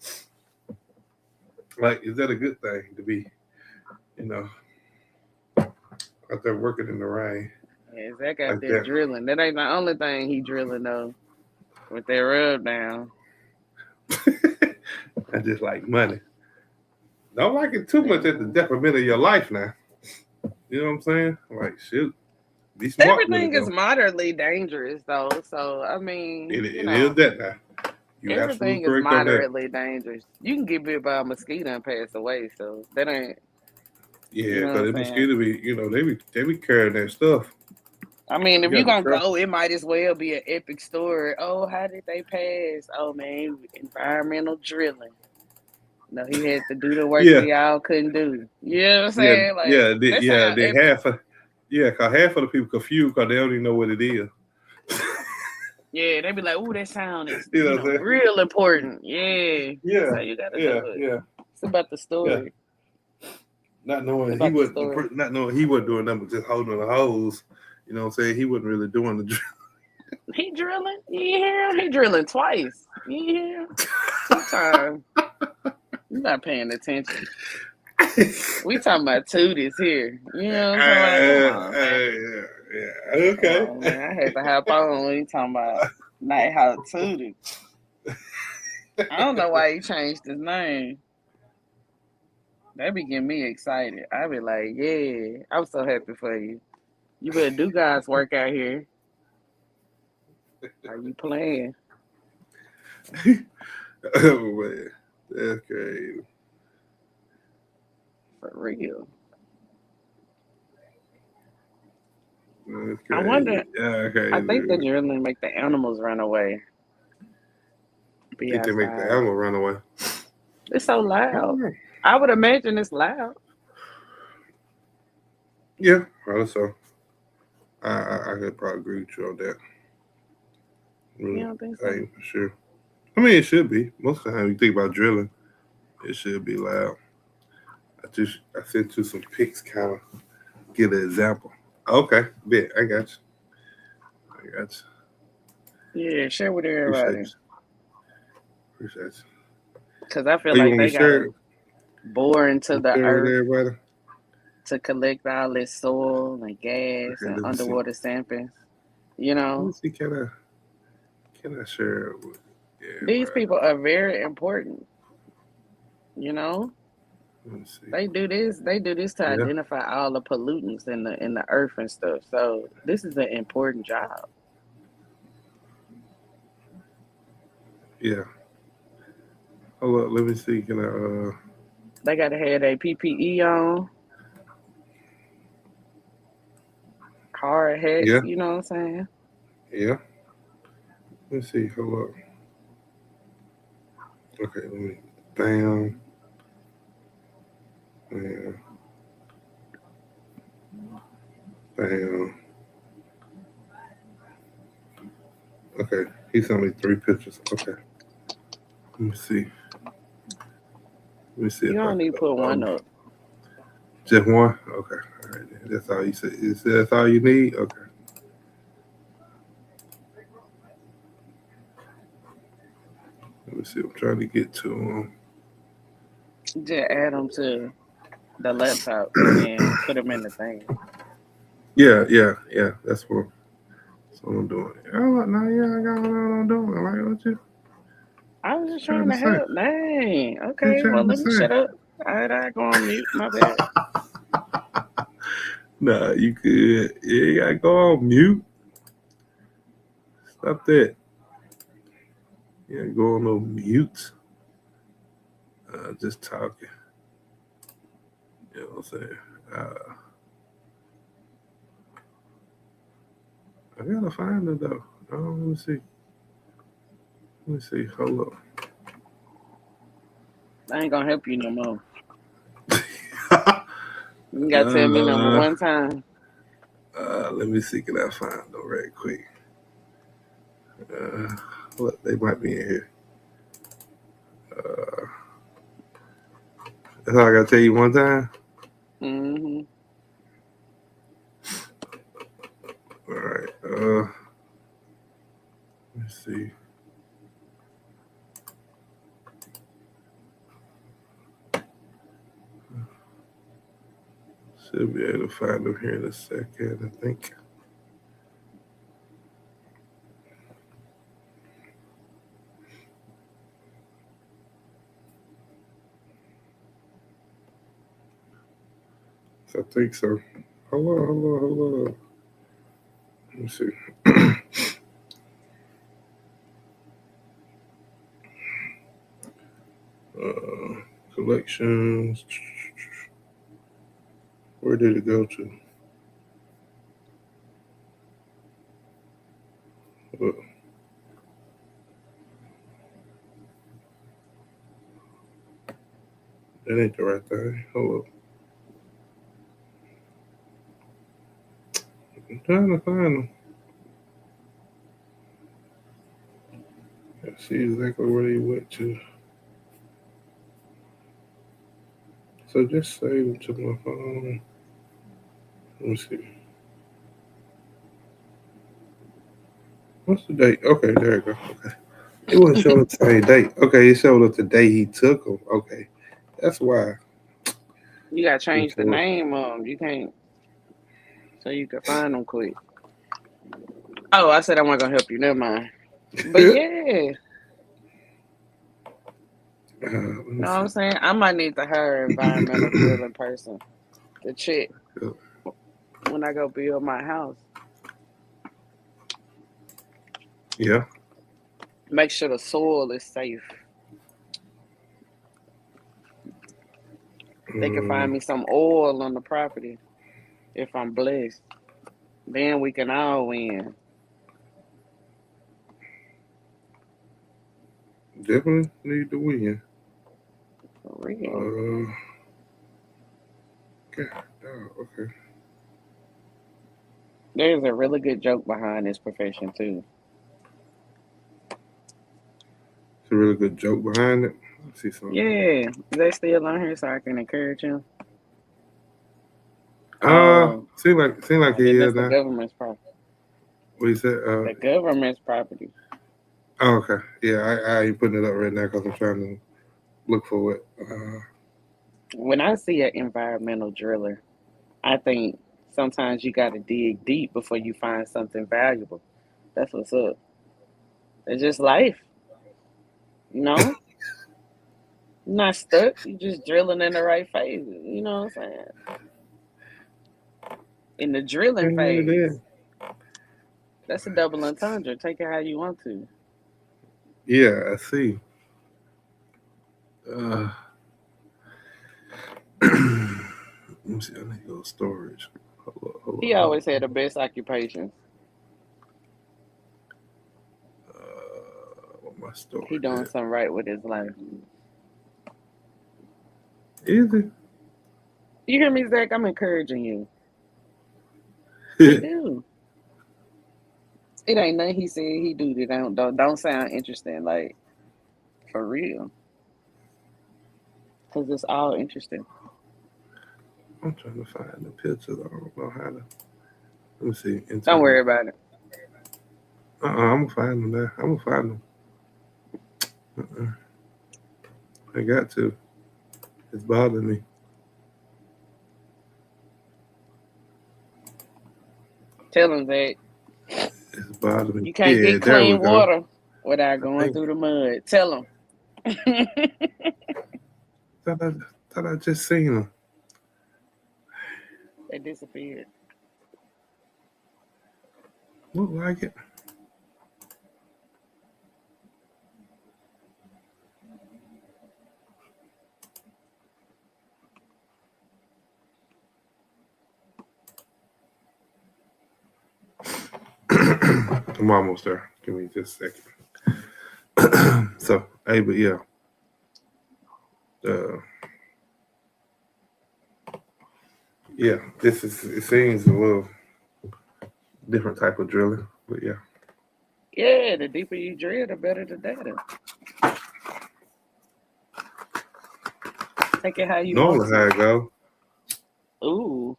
Like, is that a good thing to be, you know, out there working in the rain Yeah, Zach out like there that? drilling. That ain't the only thing he drilling though. With that rub down. I just like money. Don't like it too much at the Yeah. detriment of your life now. You know what I'm saying? Like, shoot. Be smart with it Everything is though. moderately dangerous, though. So I mean, It is that now. You absolutely everything is correct on that. moderately dangerous. You can get bit by a mosquito and pass away. So that ain't, Yeah, you know because what the I'm saying. mosquito be, they be carrying that stuff. I mean, You if you're got to gonna try. go, it might as well be an epic story. Oh, how did they pass? Oh man, environmental drilling. No, he had to do the work Yeah, we all couldn't do. You know what I'm yeah, saying? Like yeah, that sound they epic. half. Yeah, cause half of the people confused because they don't even know what it is. Yeah, they be like, "Ooh, that sound is, You know what I'm saying? real important." Yeah, that's how Yeah, you gotta yeah, do it. yeah, It's about the yeah. story. Not It's knowing he about the wasn't, story. not knowing he wasn't doing nothing but just holding the hose. You know what I'm saying? He wasn't really doing the drill. He drilling. You hear him? He drilling twice. You hear him? 2 times. You not paying attention. We talking about Tooties here. You know what I'm saying? Like, come on, man. Yeah, yeah, Come okay. on, man. I had to hop on when you talking about Nighthawk Tootie. I don't know why he changed his name. That be getting me excited. I be like, yeah, I'm so happy for you. You better do God's work out here. Are you playing? Oh man, that's crazy. For real. That's I crazy. wonder, Yeah, I think the crazy. drilling make the animals run away. Be Think they make the outside. animal run away. It's so I don't loud. know. I would imagine it's loud. Yeah, probably so. I could probably agree with you on that. You Really, don't think I so? ain't for sure. I mean, it should be. Most of the time, you think about drilling, it should be loud. I sent you some pics, kind of get an example. Okay, bet I got you. I got you. Yeah, share with Appreciate everybody. you. Appreciate you. Because I Oh, feel you like want me they to share gotta it? bore into You the share it with earth everybody? to collect all this soil and gas Okay, and let me see. underwater samples. You Let me know, see. Can I share it with these everybody? people are very important. You know, Let me see. they do this. They do this to Yeah, identify all the pollutants in the earth and stuff. So this is an important job. yeah. Hold up. Let me see. Can I? They gotta have their PPE on, hard hats. Yeah, You know what I'm saying? yeah. Let me see. Hold up. Okay. Let me. Bam. Bam. Bam. Okay. He sent me 3 pictures. Okay. Let me see. Let me see You if I don't need to put can. one up. Just one. Okay. All right. That's all you said. Is that's all you need? Okay. Let me see. I'm trying to get to Just add them to the laptop and then put them in the thing. Yeah, yeah, yeah. That's what I'm doing. Oh, no, yeah, I got what I'm doing. Like what you I was just trying trying to to say? help. Dang. You Okay. Well, trying to let me say? shut up. All right, I go on mute. My bad. Nah, you could. Yeah, you gotta go on mute. Stop that. Yeah, go on no mute. Just talking. You know what I'm saying? Uh, I gotta find it though. Let me see. Let me see. Hold I ain't gonna help you no more. up. You gotta tell me number uh, one time. let me see. Can I find them right quick? Uh, look, they might be in here. Uh, that's all I gotta tell you one time. Mm-hmm. All right. Let's see. Should be able to find them here in a second. I think. I think so. Hold on. Hold on. Hold on. Let me see. Collections. Where did it go to? Uh, that ain't the right thing. Hold up. I'm trying to find them. I see exactly where they went to. So just save them to my phone. Let me see. What's the date? Okay, there it go. Okay. It wasn't showing the same date. Okay, it showed us the day he took them. Okay. That's why. You gotta change the name of them. You can't, so you can find them quick. Oh, I said I wasn't gonna help you. Never mind. But yeah, Let you me know what I'm see. saying? I might need to hire an environmental drilling person to check when I go build my house. Yeah. Make sure the soil is safe. They can find me some oil on the property if I'm blessed. Then we can all win. Definitely need to win. For real. God, oh, okay. There's a really good joke behind this profession too. It's a really good joke behind it. Let's see something. Yeah, they still on here so I can encourage him. Seem like he Then is that's the now. government's property. What you said? The government's property. Oh, okay. Yeah, I ain't putting it up right now because I'm trying to look for it. When I see an environmental driller, I think sometimes you got to dig deep before you find something valuable. That's what's up. It's just life, you know? You're not stuck. You just drilling in the right phase. You know what I'm saying? In the drilling It phase, is. that's a double entendre. Take it how you want to. Yeah, I see. Uh, let me see. I need to go to storage. He Hold always up. had the best occupations. What my He storage doing at? something right with his life. Is it? You hear me, Zach? I'm encouraging you. He do. It ain't nothing he said he do that don't sound interesting. Like for real, because it's all interesting. I'm trying to find the pictures. I don't know how to. Let me see. Don't Internal. worry about it. I'm gonna find them there. I'm gonna find them. Uh-uh. I got to. It's bothering me. Tell him that It's bothering me. you can't Yeah, get there we clean go. water without I going think through the mud. Tell him. thought I, thought I just seen them. They disappeared. Look like it. I'm almost there. Give me just a second. So, hey, but yeah, uh, yeah, this is it seems a little different type of drilling, but yeah. Yeah, the deeper you drill, the better the data. Take it how you want Normally how to. it go. Ooh,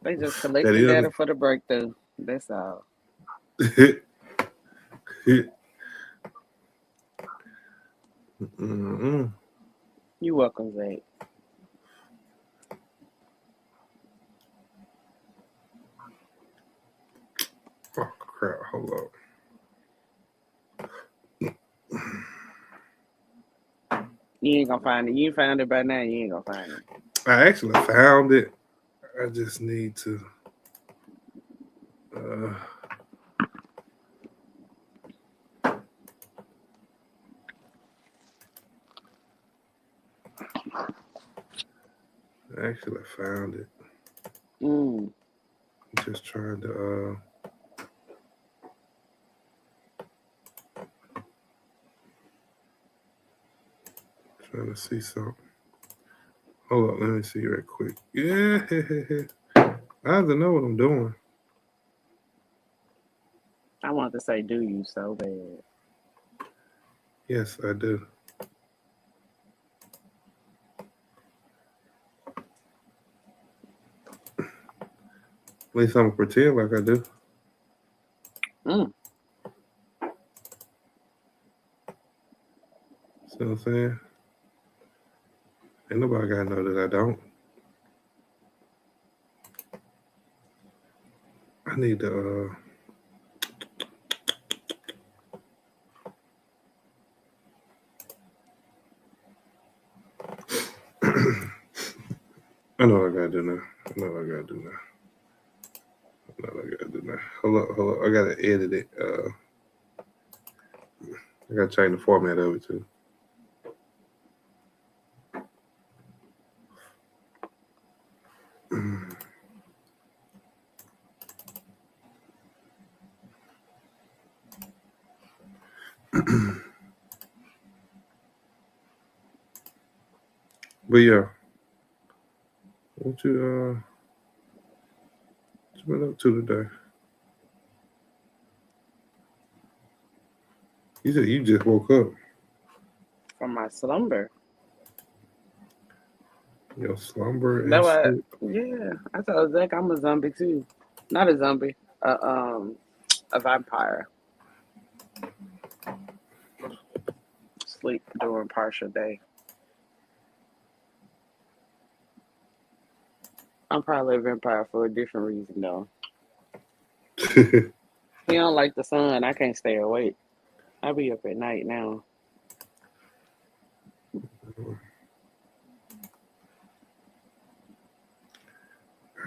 they just That collecting is. data for the breakthrough. That's all. Mm-mm. You welcome, Zach. Oh crap! Hold up. You ain't gonna find it. You ain't found it by now. You ain't gonna find it. I actually found it. I just need to. Actually, I found it. Just trying to see something. Hold on, let me see right quick. Yeah, I have to know what I'm doing. I want to say, do you so bad? Yes, I do. At least I'm gonna pretend like I do. See what I'm saying? Ain't nobody gotta know that I don't. I need to I know what I gotta do now. Hold up. I gotta edit it. I gotta change the format of it too. But yeah, what you been up to today? You said you just woke up. From my slumber. Your slumber and That why, sleep. yeah. I told Zach I'm a zombie too. Not a zombie. A vampire. Sleep during partial day. I'm probably a vampire for a different reason though. He don't like the sun. I can't stay awake. I be up at night now.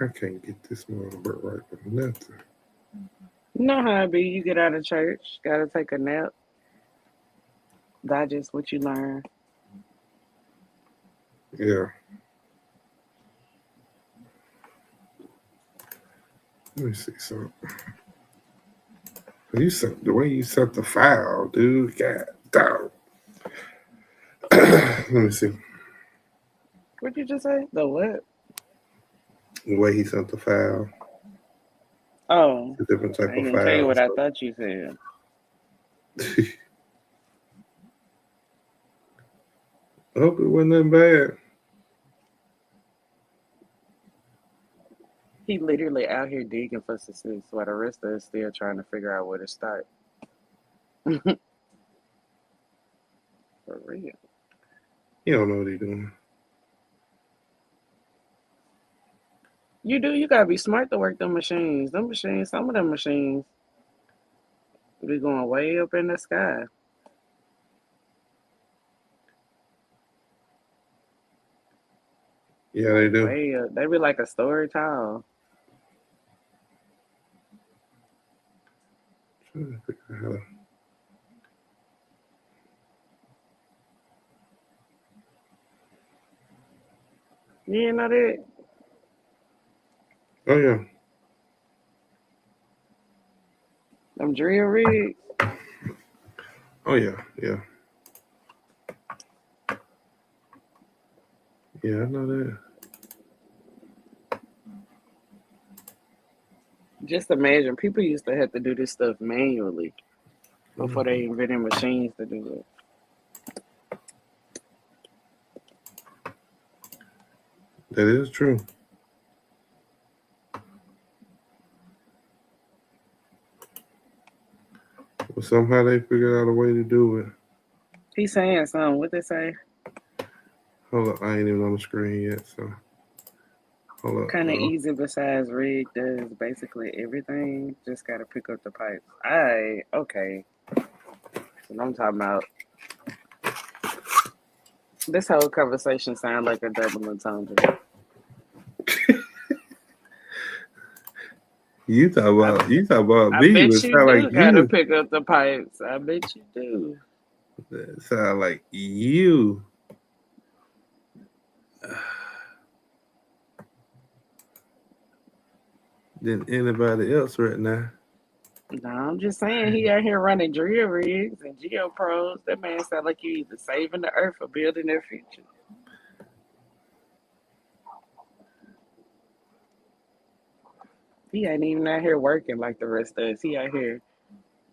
I can't get this motherfucker right for nothing. You know how it be. You get out of church, gotta take a nap, digest what you learn. Yeah. Let me see something. You sent the way you sent the file, dude. God damn. Let me see. What'd you just say? The what? The way he sent the file. Oh, A different I type ain't of gonna tell you file. what I thought you said. I hope it wasn't that bad. He literally out here digging for success while the rest of us still trying to figure out where to start. For real. You don't know what he's doing. You do, you gotta be smart to work them machines. Them machines, some of them machines be going way up in the sky. Yeah, they Like do. way up. They be like a story tall. Trying to figure out how to- You ain't know that? Oh yeah. Them drill rigs. Oh yeah. Yeah. Yeah, I know that. Just imagine, people used to have to do this stuff manually before they invented machines to do it. That is true. But somehow they figured out a way to do it. He's saying something. What they say? Hold up, I ain't even on the screen yet, so hold up. Kind of easy besides rig does basically everything. Just got to pick up the pipes. Okay. What I'm talking about. This whole conversation sounds like a double entendre. I You talk about I me, bet but you sound like do gotta you. pick up the pipes. I bet you do. That sound like you. Than anybody else right now. No, I'm just saying he out here running drill rigs and geopros. That man sound like you either saving the earth or building their future. He ain't even out here working like the rest of us. He out here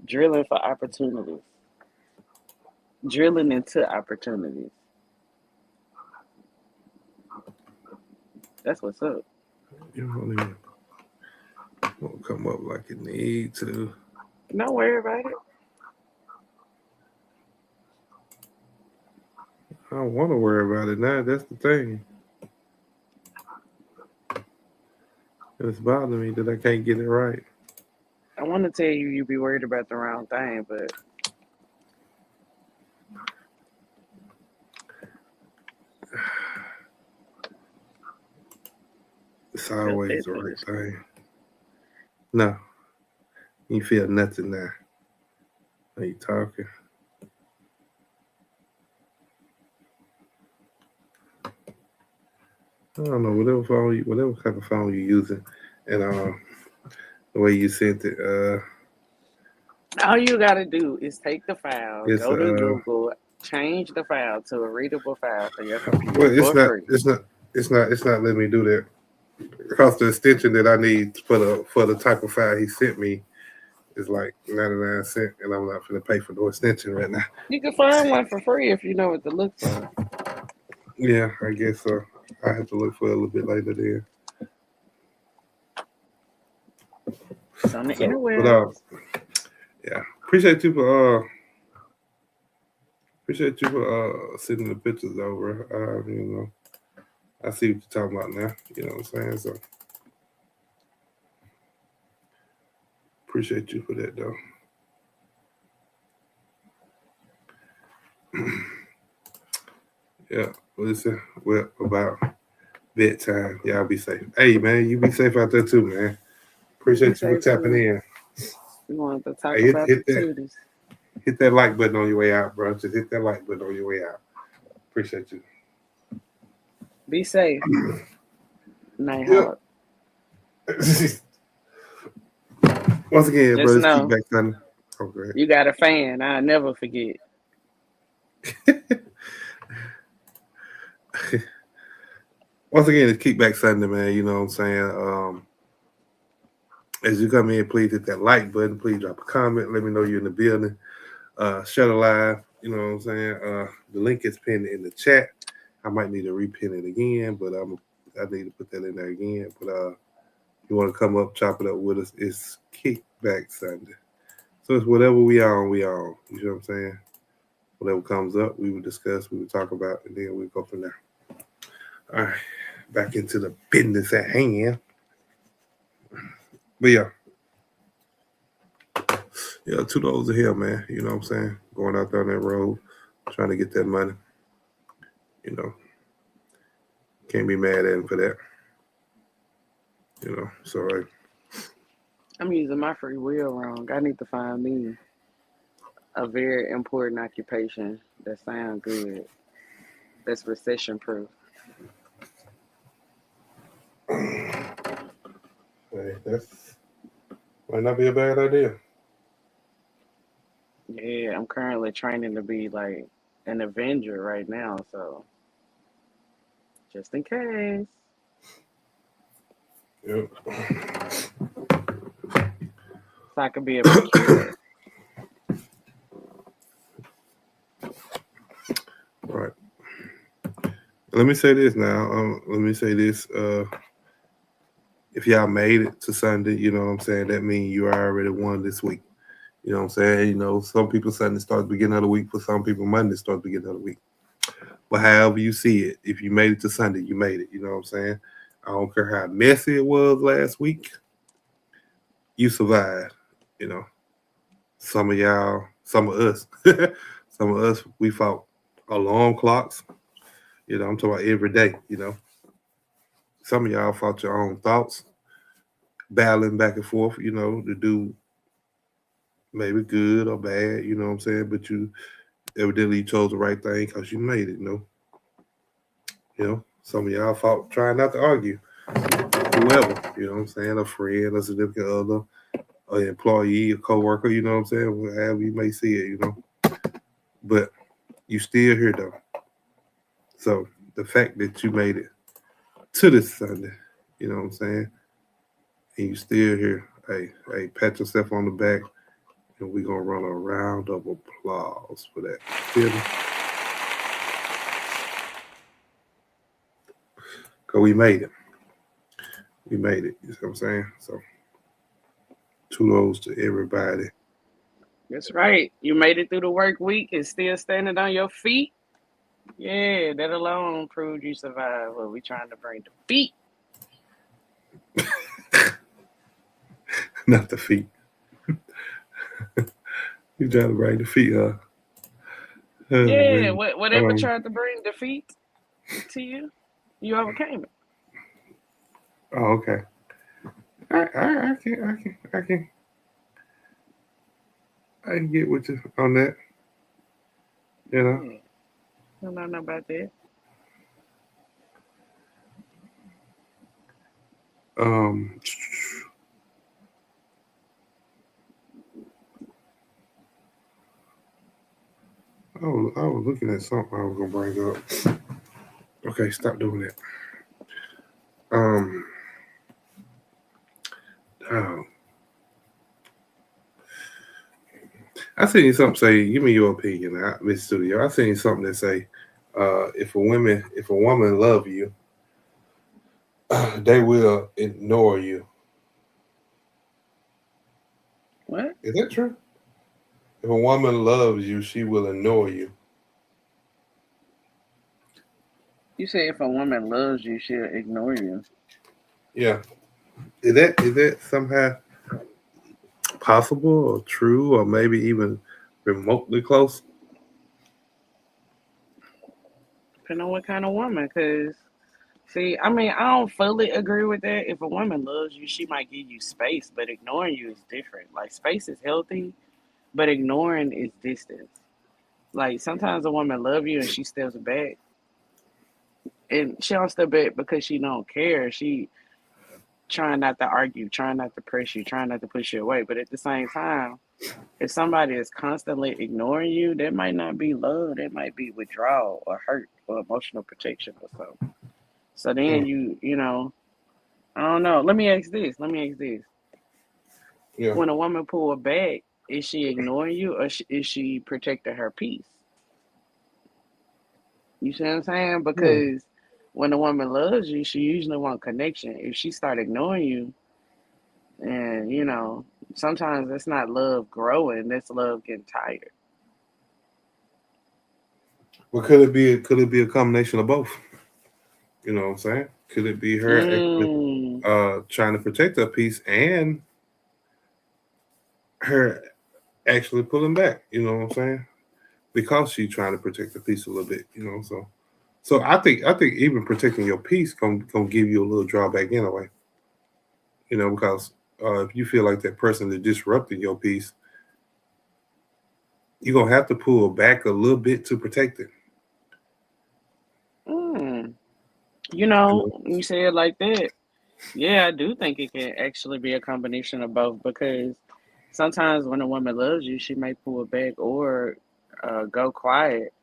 drilling for opportunities, drilling into opportunities. That's what's up. You don't even won't come up like it need to. Don't worry about it. I don't want to worry about it now. That's the thing. It's bothering me that I can't get it right. I want to tell you you be worried about the wrong thing, but It's felt always that the through right this. thing. No, you feel nothing now. Are you talking? I don't know whatever type of phone you're using, and the way you sent it. All you gotta do is take the file, It's go to Google, change the file to a readable file for your computer well, for free. it's not letting me do that because the extension that I need for the type of file he sent me is like 99 cents, and I'm not gonna pay for no extension right now. You can find one for free if you know what to look for. Yeah, I guess so. I have to look for it a little bit later then. It's on the So, but interwebs. yeah, appreciate you for sending the pictures over. I see what you're talking about now. You know what I'm saying? So appreciate you for that though. Yeah, listen, well about bedtime. Y'all be safe. Hey man, you be safe out there too, man. You be Appreciate you for safe tapping too. in. We want to talk Hey, about the titties. hit that like button on your way out, bro. Just hit that like button on your way out. Appreciate you. Be safe, Yep. Nighthawk. Once again, bro, Just it's know Kickback Sunday. Okay. you got a fan. I'll never forget. Once again, it's Kickback Sunday, man. You know what I'm saying? As you come in, please hit that like button. Please drop a comment. Let me know you're in the building. Shut a live. You know what I'm saying? The link is pinned in the chat. I might need to repin it again, but I need to put that in there again. But you want to come up, chop it up with us? It's Kickback Sunday. So it's whatever we on, we on. You know what I'm saying? Whatever comes up, we will discuss, we will talk about, and then we go from there. All right, back into the business at hand. But yeah, $2 a hill, man. You know what I'm saying? Going out down that road, trying to get that money. You know, can't be mad at him for that. You know, so like, I'm using my free will wrong. I need to find me a very important occupation that sounds good. That's recession proof. hey, that's might not be a bad idea. Yeah, I'm currently training to be like an Avenger right now, so just in case. Yep. So I could be able to cure it. Right. Let me say this now. Let me say this. If y'all made it to Sunday, you know what I'm saying. That means you already won this week. You know what I'm saying? You know, some people Sunday starts the beginning of the week. For some people, Monday starts the beginning of the week. But however you see it, if you made it to Sunday, you made it. You know what I'm saying? I don't care how messy it was last week. You survived. You know, some of y'all, some of us, some of us, we fought alarm clocks. You know, I'm talking about every day. You know, some of y'all fought your own thoughts, battling back and forth, to do maybe good or bad, you know what I'm saying? But you evidently you chose the right thing because you made it, Some of y'all fought trying not to argue. Whoever, you know what I'm saying, a friend, a significant other, an employee, a coworker, you know what I'm saying, however you may see it. But you still here though. So the fact that you made it to this Sunday, you know what I'm saying, and you still here, hey, pat yourself on the back, and we're gonna run a round of applause for that. Feel me? Cause we made it. We made it. You know what I'm saying? So kudos to everybody. That's right. You made it through the work week and still standing on your feet. Yeah, that alone proved you survived. What we trying to bring the feet. Not the feet. You trying to bring the feet, huh? Oh Yeah, man. whatever tried to bring defeat to you, you overcame it. Oh, okay. I can get with you on that. You know. Yeah, I don't know about that. Um, I was looking at something I was gonna bring up. Okay, stop doing that. Um, oh, I seen something say. Give me your opinion, Miss Studio. I seen something that say, if a woman love you, they will ignore you. What? Is that true? If a woman loves you, she will ignore you. You say if a woman loves you, she'll ignore you. Yeah. Is that somehow possible or true or maybe even remotely close? Depending on what kind of woman, because see, I mean, I don't fully agree with that. If a woman loves you, she might give you space, but ignoring you is different. Like space is healthy, but ignoring is distance. Like sometimes a woman love you and she steps back, and she don't step back because she don't care. She trying not to argue, trying not to press you, trying not to push you away. But at the same time, if somebody is constantly ignoring you, that might not be love. That might be withdrawal or hurt or emotional protection or something. So then Mm, you I don't know. Let me ask this. Let me ask this. yeah. When a woman pull back, is she ignoring you or is she protecting her peace? You see what I'm saying? Hmm. Because when a woman loves you, she usually want connection. If she start ignoring you, and sometimes that's not love growing. That's love getting tired. Well, could it be a combination of both? You know what I'm saying? Could it be her actually Mm. trying to protect her peace and her actually pulling back? You know what I'm saying? Because she's trying to protect the peace a little bit. So I think even protecting your peace gonna give you a little drawback anyway. Because if you feel like that person is disrupting your peace, you're gonna have to pull back a little bit to protect it. Mm. You know? You say it like that. Yeah, I do think it can actually be a combination of both because sometimes when a woman loves you, she may pull back or go quiet.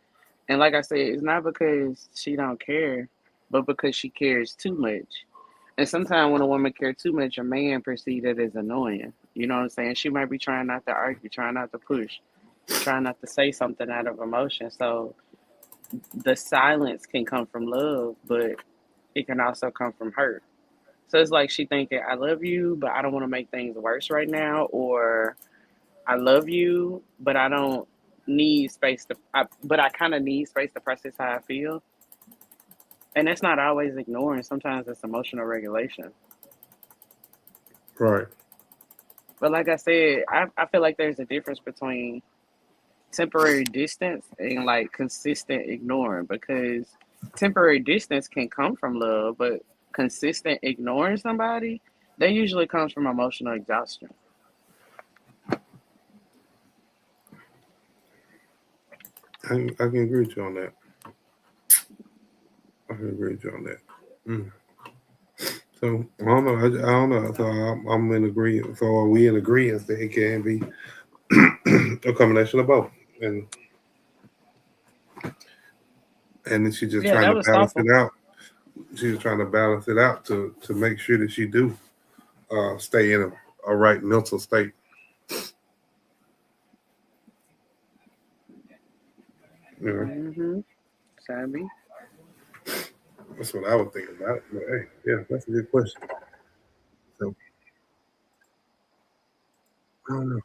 And like I said, it's not because she don't care, but because she cares too much. And sometimes when a woman cares too much, a man perceives it as annoying. You know what I'm saying? She might be trying not to argue, trying not to push, trying not to say something out of emotion. So the silence can come from love, but it can also come from hurt. So it's like she thinking, I love you, but I don't want to make things worse right now, or I love you, but I don't need space but I kind of need space to process how I feel. And that's not always ignoring. Sometimes it's emotional regulation. Right. But like I said, I feel like there's a difference between temporary distance and like consistent ignoring because temporary distance can come from love, but consistent ignoring somebody, That usually comes from emotional exhaustion. I can agree with you on that. I can agree with you on that. Mm. So I don't know. I don't know. So I'm in agreement. So are we in agreement that it can be a combination of both? And and then she's just Yeah, trying that to was balance it thoughtful. out. She's trying to balance it out to make sure that she do stay in a right mental state. You know, Mm-hmm. Savvy. that's what I would think about it. But hey, yeah, that's a good question. So I don't know.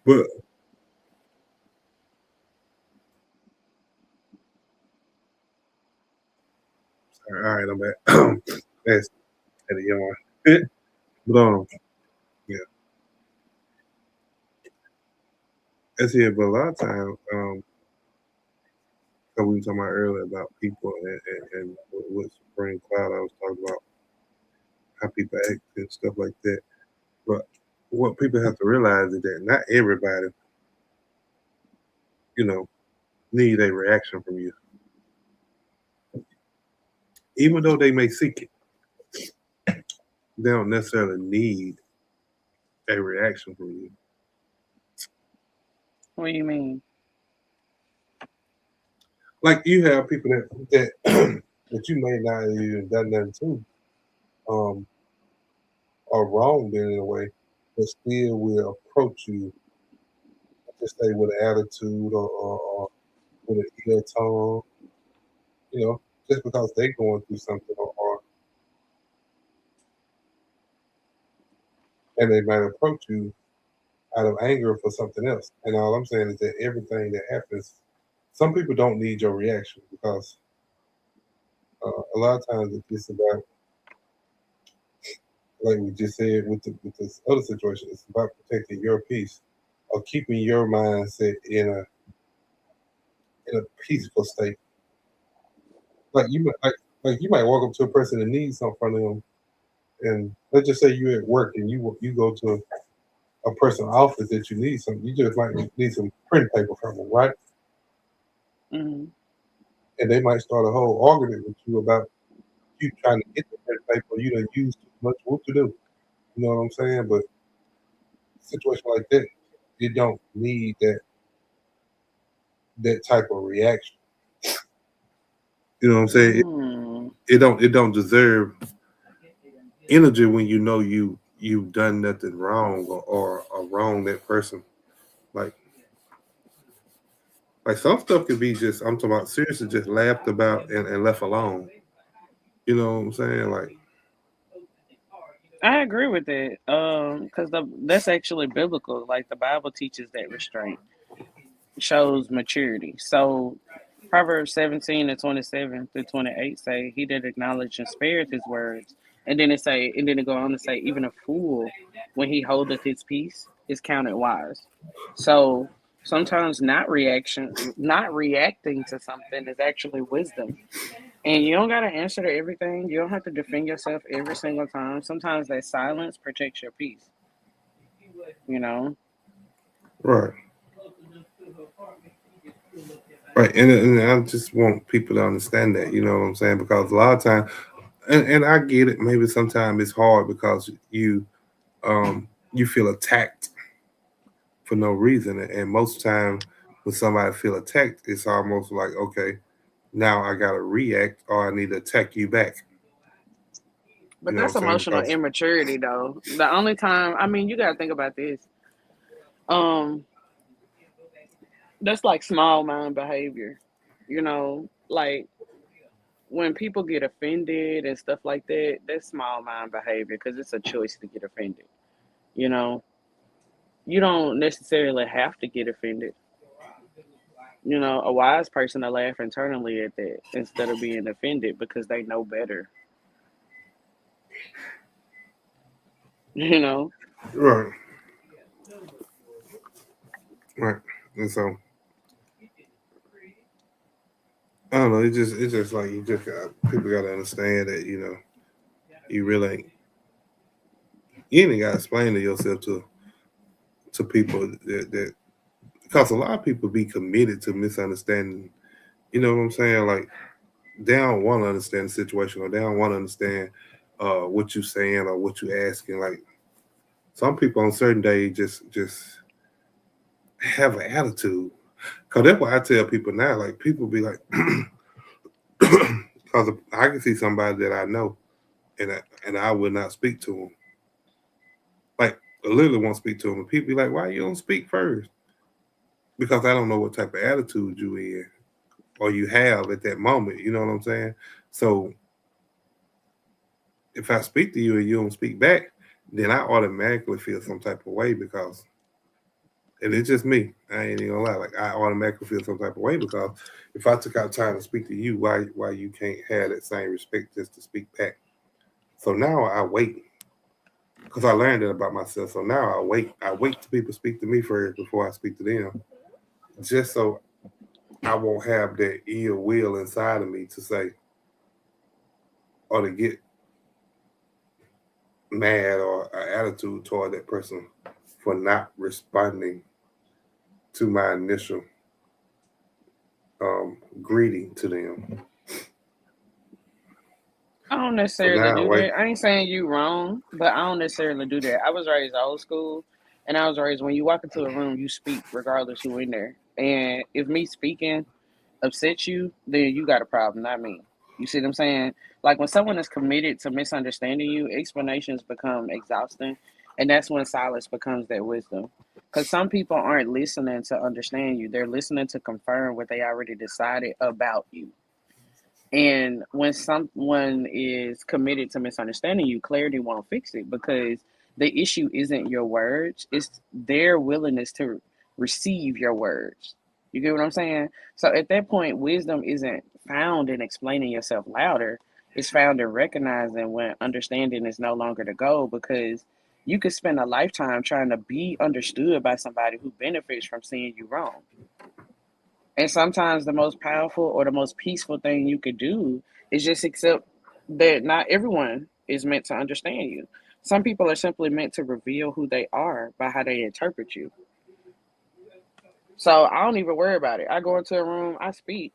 But all right, I'm back. That's at a young one. But yeah, that's it. But a lot of times, so we were talking about earlier about people and what Supreme Cloud I was talking about how people act and stuff like that. But what people have to realize is that not everybody, you know, need a reaction from you, even though they may seek it. They don't necessarily need a reaction from you. What do you mean? Like you have people that that you may not have even done nothing to, um, or wronged in a way, but still will approach you, just say with an attitude or with an ill tone, you know, just because they're going through something or and they might approach you out of anger for something else. And all I'm saying is that everything that happens, some people don't need your reaction because a lot of times it's just about, like we just said with this other situation, it's about protecting your peace or keeping your mindset in a peaceful state. Like you might walk up to a person and need something from them, and let's just say you're at work and you go to a person's office that you need something, you just might need some print paper from them, right? Mm-hmm. And they might start a whole argument with you about you trying to get the print paper, you done used too much. What to do? You know what I'm saying? But situation like that, you don't need that type of reaction. You know what I'm saying? Mm. It don't deserve energy when you know you've done nothing wrong or wrong that person. Like like some stuff could be just I'm talking about seriously just laughed about and left alone. You know what I'm saying? Like I agree with that. Because that's actually biblical. Like the Bible teaches that restraint shows maturity. So Proverbs 17:27-28 say, "He that acknowledges and spareth his words," and then it go on to say, "Even a fool, when he holdeth his peace, is counted wise." So sometimes not reacting to something is actually wisdom. And you don't got to answer to everything. You don't have to defend yourself every single time. Sometimes that silence protects your peace, you know? right, right, and I just want people to understand that. You know what I'm saying? Because a lot of times, and I get it. Maybe sometimes it's hard because you feel attacked for no reason, and most time when somebody feel attacked, it's almost like okay, now I gotta react or I need to attack you back. But You know what I'm that's saying? emotional Because immaturity, though. The only time, I mean, you got to think about this. Um, that's like small mind behavior, like when people get offended and stuff like that. That's small mind behavior because it's a choice to get offended. You know, you don't necessarily have to get offended. A wise person will laugh internally at that instead of being offended because they know better. You know, right, right, and so I don't know. It's just like you just got people got to understand that you really ain't. You ain't got to explain to yourself to people that because a lot of people be committed to misunderstanding. You know what I'm saying? Like they don't want to understand the situation, or they don't want to understand what you saying or what you asking. Like some people on certain days just have an attitude. Cause that's why I tell people now. Like people be like, because I can see somebody that I know, and I would not speak to them. Like I literally won't speak to them. And people be like, why you don't speak first? Because I don't know what type of attitude you in or you have at that moment. You know what I'm saying? So if I speak to you and you don't speak back, then I automatically feel some type of way because, and it's just me. I ain't even gonna lie. Like I automatically feel some type of way because if I took out time to speak to you, why you can't have that same respect just to speak back? So now I wait because I learned that about myself. So now I wait. I wait till people speak to me first before I speak to them, just so I won't have that ill will inside of me to say or to get mad or an attitude toward that person for not responding to my initial greeting to them. I don't So necessarily now, do wait, that. I ain't saying you wrong, but I don't necessarily do that. I was raised old school, and I was raised when you walk into a room, you speak regardless who in there. And if me speaking upsets you, then you got a problem, not me. You see what I'm saying? Like when someone is committed to misunderstanding you, explanations become exhausting, and that's when silence becomes their wisdom. Because some people aren't listening to understand you; they're listening to confirm what they already decided about you. And when someone is committed to misunderstanding you, clarity won't fix it because the issue isn't your words, it's their willingness to receive your words. You get what I'm saying? So at that point, wisdom isn't found in explaining yourself louder, it's found in recognizing when understanding is no longer the goal because you could spend a lifetime trying to be understood by somebody who benefits from seeing you wrong. And sometimes the most powerful or the most peaceful thing you could do is just accept that not everyone is meant to understand you. Some people are simply meant to reveal who they are by how they interpret you. So I don't even worry about it. I go into a room, I speak,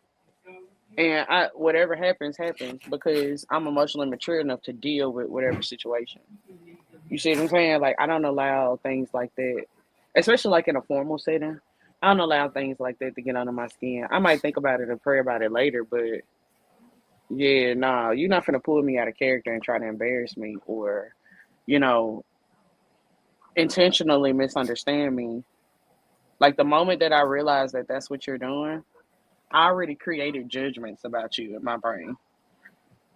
and I whatever happens, happens because I'm emotionally mature enough to deal with whatever situation. You see what I'm saying? Like I don't allow things like that, especially like in a formal setting. I don't allow things like that to get under my skin. I might think about it and pray about it later, but yeah, nah, you're not gonna pull me out of character and try to embarrass me or, you know, intentionally misunderstand me. Like the moment that I realize that that's what you're doing, I already created judgments about you in my brain.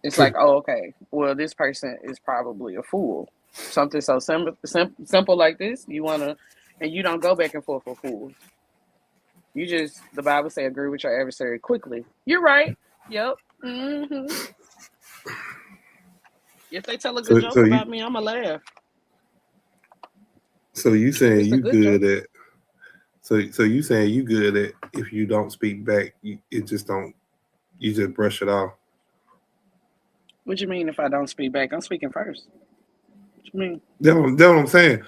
It's like, oh, okay, well, this person is probably a fool. Something so simple like this, you wanna, and you don't go back and forth with fools. You just, the Bible say, agree with your adversary quickly. You're right. Yep. If they tell a good so joke so you about me, I'ma laugh. so you If saying it's a you good good joke. at so you saying you good at if you don't speak back, it just don't you just brush it off. What you mean if I don't speak back? I'm speaking first. What you mean? That's what I'm saying.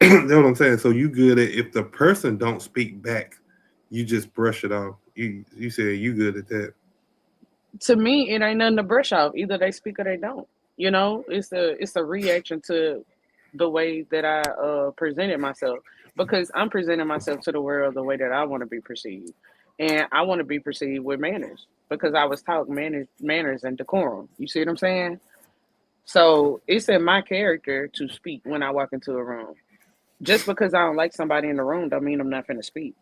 That's what I'm saying. So you good at if the person don't speak back, you just brush it off. You said you good at that. To me, it ain't nothing to brush off. Either they speak or they don't. It's a reaction to the way that I presented myself because I'm presenting myself to the world the way that I want to be perceived, and I want to be perceived with manners because I was taught manners and decorum. You see what I'm saying? So it's in my character to speak when I walk into a room. Just because I don't like somebody in the room, don't mean I'm not going to speak.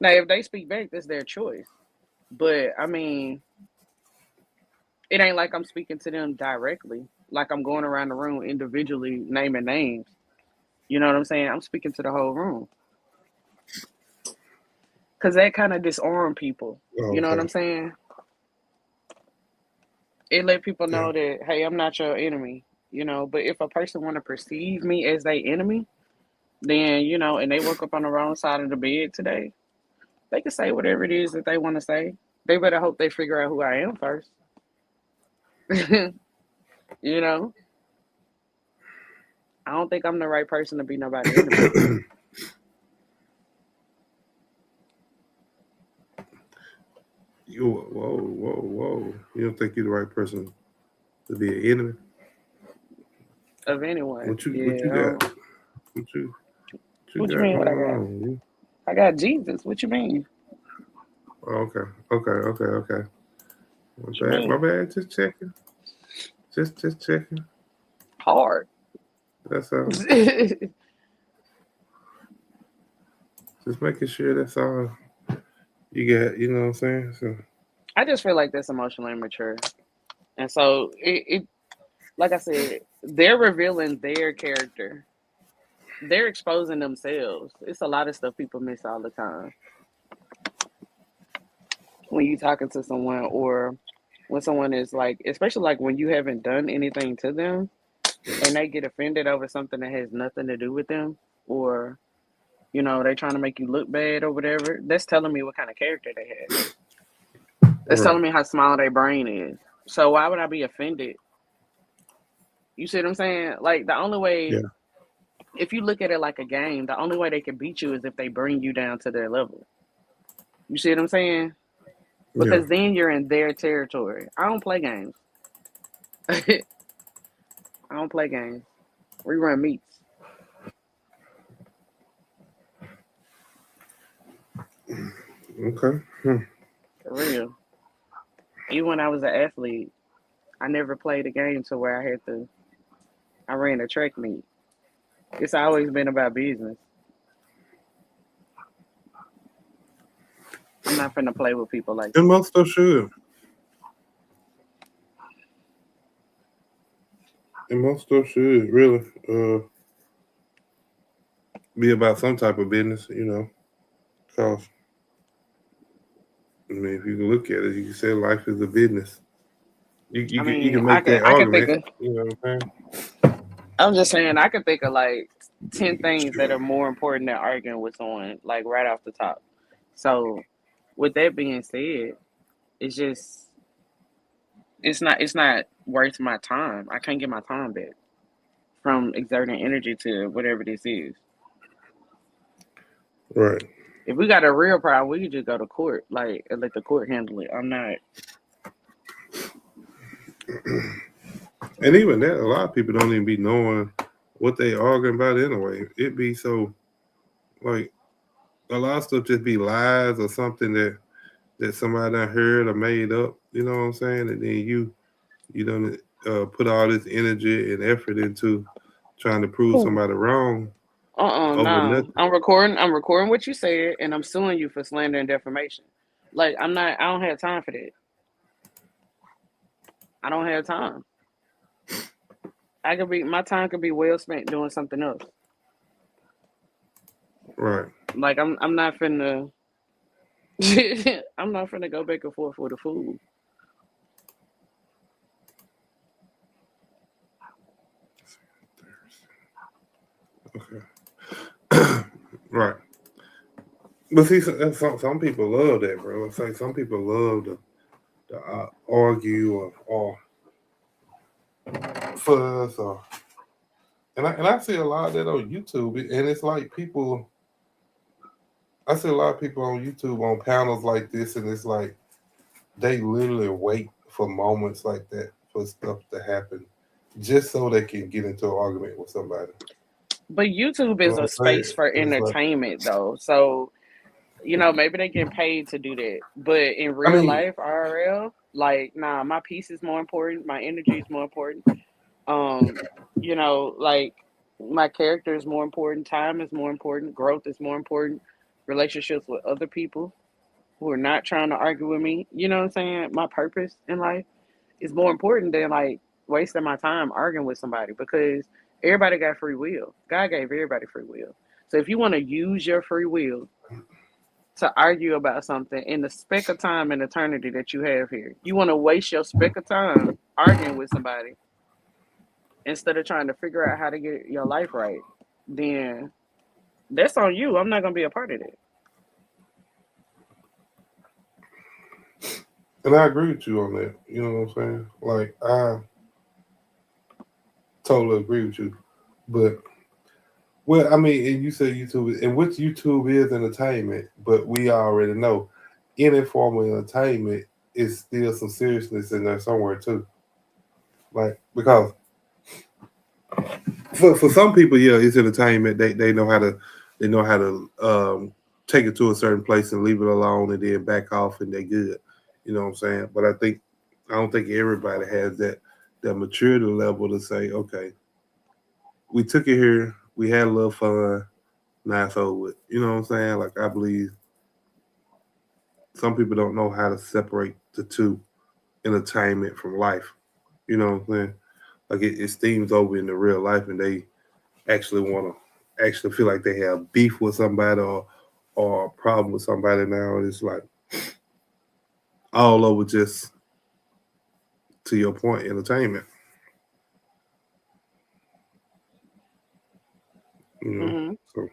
Now, if they speak back, that's their choice. But I mean, it ain't like I'm speaking to them directly. Like I'm going around the room individually naming names. You know what I'm saying? I'm speaking to the whole room because that kind of disarm people. Oh, You know what okay. I'm saying? It let people Yeah. know that hey, I'm not your enemy. But if a person want to perceive me as their enemy, then and they woke up on the wrong side of the bed today, they can say whatever it is that they want to say. They better hope they figure out who I am first. you know. I don't think I'm the right person to be nobody enemy. Whoa. You don't think you're the right person to be an enemy? Of anyone. What you Yeah. got? What you What you got mean? What I going got? on? I got Jesus. What you mean? Oh, okay. What you My mean? bad. Just checking. Just checking. Hard. That's all. Just making sure that's all you got. You know what I'm saying? So I just feel like that's emotionally immature, and so like I said, they're revealing their character. They're exposing themselves. It's a lot of stuff people miss all the time when you talking to someone, or when someone is like, especially like when you haven't done anything to them and they get offended over something that has nothing to do with them, or they trying to make you look bad or whatever. That's telling me what kind of character they have. That's right. telling me how small their brain is. So why would I be offended? You see what I'm saying? Like the only way, Yeah. if you look at it like a game, the only way they can beat you is if they bring you down to their level. You see what I'm saying? Yeah. Because then you're in their territory. I don't play games. I don't play games. We run meets. Okay. For real. Even when I was an athlete, I never played a game to where I ran a track meet. It's always been about business. I'm not finna play with people like And that. most stuff should. And most stuff should really be about some type of business. Cause I mean, if you can look at it, you can say life is a business. I You mean, can I make could that I could think argument. of You know what I'm I'm just saying I could think of like 10 things that saying? are more important than arguing with someone, like right off the top. So with that being said, it's just it's not worth my time. I can't get my time back from exerting energy to whatever this is. Right. If we got a real problem, we could just go to court, like, and let the court handle it. I'm not. And even that, a lot of people don't even be knowing what they arguing about anyway. It be so like a lot of stuff just be lies or something that somebody done heard or made up. You know what I'm saying? And then you don't put all this energy and effort into trying to prove Who? somebody wrong over No. nothing. I'm recording what you said, and I'm suing you for slander and defamation. Like, I'm not. I don't have time for that. I don't have time. My time could be well spent doing something else. Right. Like, I'm not finna. I'm not finna go back and forth with a fool. Okay. Right. But see, some people love that, bro. It's like some people love to argue or fuss or and I see a lot of that on YouTube, and it's like people. I see a lot of people on YouTube on panels like this, and it's like they literally wait for moments like that for stuff to happen, just so they can get into an argument with somebody. But YouTube You is know a what I'm space saying? for And it's like, entertainment, though. So maybe they getting paid to do that. But in I real mean, life, IRL, like, nah, my peace is more important. My energy is more important. Um, like, my character is more important. Time is more important. Growth is more important. Relationships with other people who are not trying to argue with me. You know what I'm saying? My purpose in life is more important than like wasting my time arguing with somebody, because everybody got free will. God gave everybody free will. So if you want to use your free will to argue about something in the speck of time and eternity that you have here, you want to waste your speck of time arguing with somebody instead of trying to figure out how to get your life right, then that's on you. I'm not gonna be a part of that. and I agree with you on that. You know what I'm saying? Like I totally agree with you. But well, I mean, and you said YouTube, and which YouTube is entertainment, but we already know any form of entertainment is still some seriousness in there somewhere too. Like because for some people, yeah, it's entertainment. They know how to take it to a certain place and leave it alone, and then back off, and they're good. You know what I'm saying? But I don't think everybody has that maturity level to say, okay, we took it here, we had a little fun, now it's over with. You know what I'm saying? Like I believe some people don't know how to separate the two, entertainment from life. You know what I'm saying? Like it steams over into real life, and they actually want to actually feel like they have beef with somebody or a problem with somebody now. It's like all over just to your point, entertainment. You know, Mm-hmm. so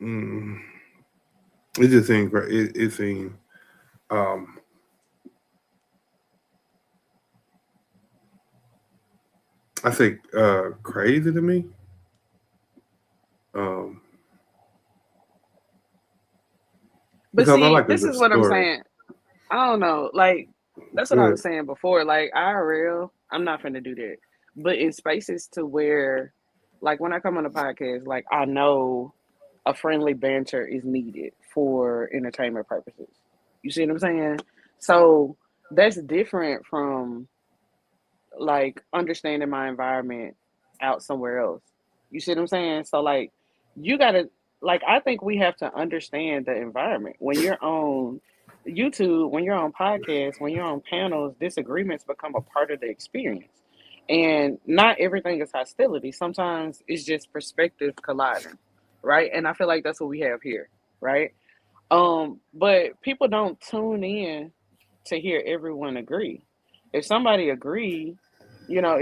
mm, it just seemed great. It seemed um, I think crazy to me. Um, But because I see, like a this good is what I'm story. saying. I don't know. Like, that's what I Good. was saying before. Like, IRL, I'm not finna do that. But in spaces to where, like, when I come on a podcast, like, I know a friendly banter is needed for entertainment purposes. You see what I'm saying? So that's different from like understanding my environment out somewhere else. You see what I'm saying? So like you gotta like I think we have to understand the environment. When you're on YouTube, when you're on podcasts, when you're on panels, disagreements become a part of the experience. And not everything is hostility. Sometimes it's just perspective colliding. Right. And I feel like that's what we have here. Right. But people don't tune in to hear everyone agree. If somebody agree,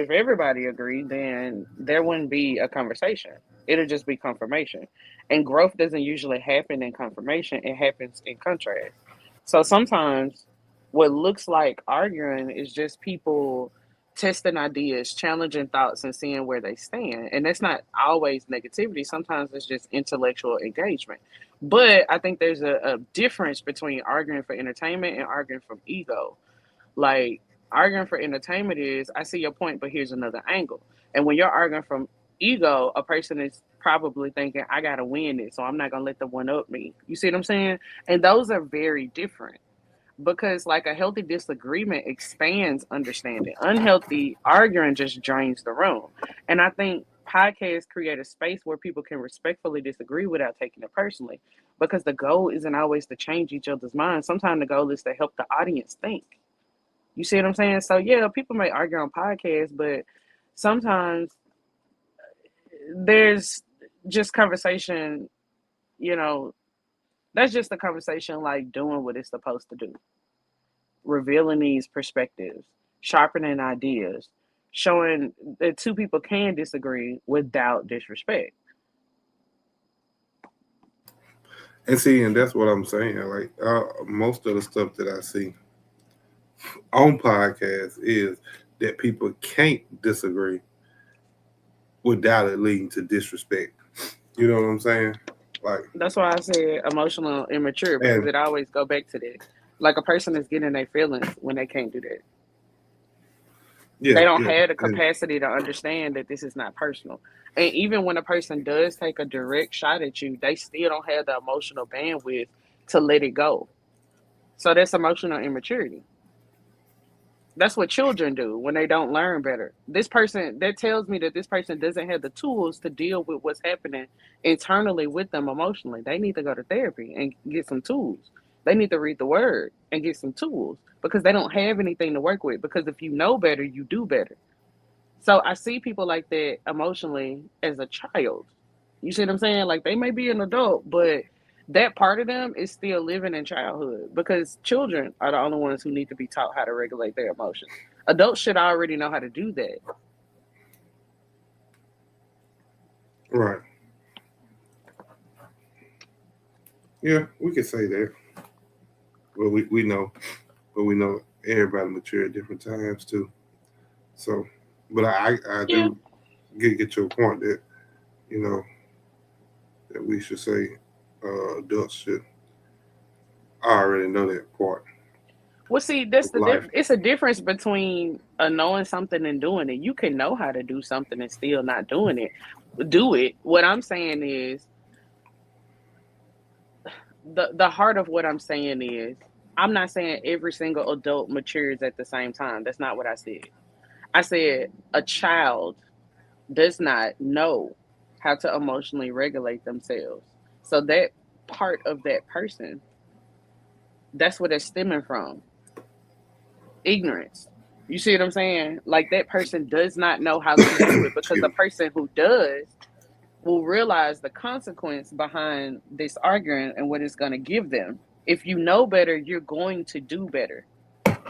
if everybody agreed, then there wouldn't be a conversation. It'll just be confirmation. And growth doesn't usually happen in confirmation, it happens in contrast. So sometimes what looks like arguing is just people testing ideas, challenging thoughts, and seeing where they stand. And that's not always negativity. Sometimes it's just intellectual engagement. But I think there's a difference between arguing for entertainment and arguing from ego. Like arguing for entertainment is I see your point, but here's another angle. And when you're arguing from ego, a person is probably thinking, I gotta win it, so I'm not gonna let them one up me. You see what I'm saying? And those are very different because like a healthy disagreement expands understanding. Unhealthy arguing just drains the room. And I think podcasts create a space where people can respectfully disagree without taking it personally because the goal isn't always to change each other's minds. Sometimes the goal is to help the audience think. You see what I'm saying? So yeah, people may argue on podcasts, but sometimes there's just conversation, you know, that's just a conversation like doing what it's supposed to do, revealing these perspectives, sharpening ideas, showing that two people can disagree without disrespect. And see, and that's what I'm saying. Like most of the stuff that I see on podcasts is that people can't disagree without it leading to disrespect. You know what I'm saying? Like, That's why I said emotional immature because and it always go back to that. Like a person is getting their feelings when they can't do that. yeah, They don't yeah, have the and capacity to understand that this is not personal. And even when a person does take a direct shot at you, they still don't have the emotional bandwidth to let it go. So that's emotional immaturity. That's what children do when they don't learn better. This person that tells me that this person doesn't have the tools to deal with what's happening internally with them emotionally. They need to go to therapy and get some tools. They need to read the word and get some tools because they don't have anything to work with. Because if you know better, you do better. So I see people like that emotionally as a child. You see what I'm saying? Like they may be an adult, but that part of them is still living in childhood because children are the only ones who need to be taught how to regulate their emotions. Adults should already know how to do that. right, yeah, we could say that. But we know, but we know everybody mature at different times too. So But I Yeah. do get your point that you know that we should say adults should. I already know that part Well, see, that's of the life. it's a difference between knowing something and doing it. You can know how to do something and still not doing it. Do it. What I'm saying is the heart of what I'm saying is I'm not saying every single adult matures at the same time. That's not what I said. I said a child does not know how to emotionally regulate themselves. So that part of that person, that's what it's stemming from. Ignorance. You see what I'm saying? Like that person does not know how to do it because a Excuse person who does will realize the consequence behind this arguing and what it's going to give them. If you know better, you're going to do better.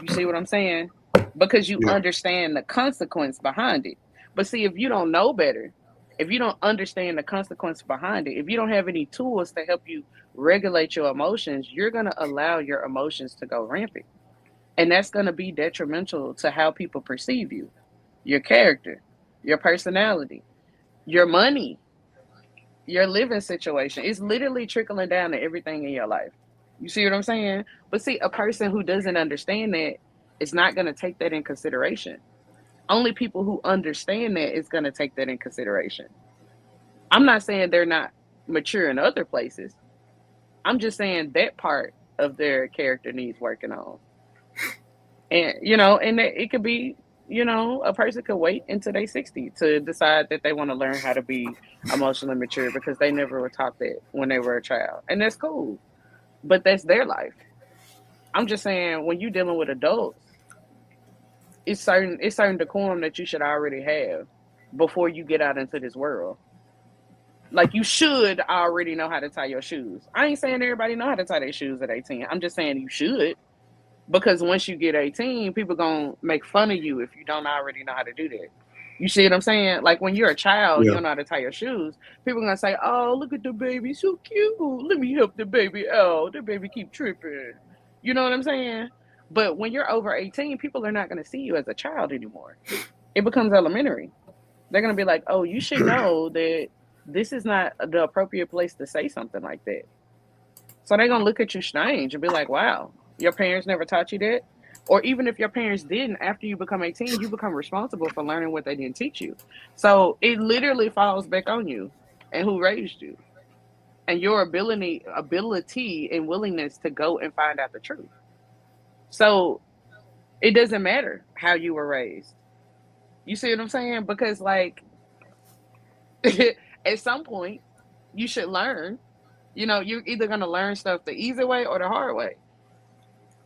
You see what I'm saying? Because you me. Yeah. understand the consequence behind it. But see, if you don't know better, if you don't understand the consequence behind it, if you don't have any tools to help you regulate your emotions, you're going to allow your emotions to go rampant. And that's going to be detrimental to how people perceive you, your character, your personality, your money, your living situation. It's literally trickling down to everything in your life. You see what I'm saying? But see, a person who doesn't understand that is not going to take that in consideration. Only people who understand that is going to take that in consideration. I'm not saying they're not mature in other places. I'm just saying that part of their character needs working on. And and it could be, a person could wait until they 60 to decide that they want to learn how to be emotionally mature because they never were taught that when they were a child, and that's cool. But that's their life. I'm just saying when you're dealing with adults, it's certain decorum that you should already have before you get out into this world. Like you should already know how to tie your shoes. I ain't saying everybody know how to tie their shoes at 18. I'm just saying you should. Because once you get 18, people gonna make fun of you if you don't already know how to do that. You see what I'm saying? Like when you're a child, you Yeah. don't know how to tie your shoes. People gonna say, "Oh, look at the baby, so cute. Let me help the baby out. The baby keep tripping." You know what I'm saying? But when you're over 18, people are not gonna see you as a child anymore. It becomes elementary. They're gonna be like, "Oh, you should know that this is not the appropriate place to say something like that." So they're gonna look at you strange and be like, wow, your parents never taught you that? Or even if your parents didn't, after you become 18, you become responsible for learning what they didn't teach you. So it literally falls back on you and who raised you and your ability and willingness to go and find out the truth. So it doesn't matter how you were raised. You see what I'm saying? Because like at some point you should learn. You're either gonna learn stuff the easy way or the hard way.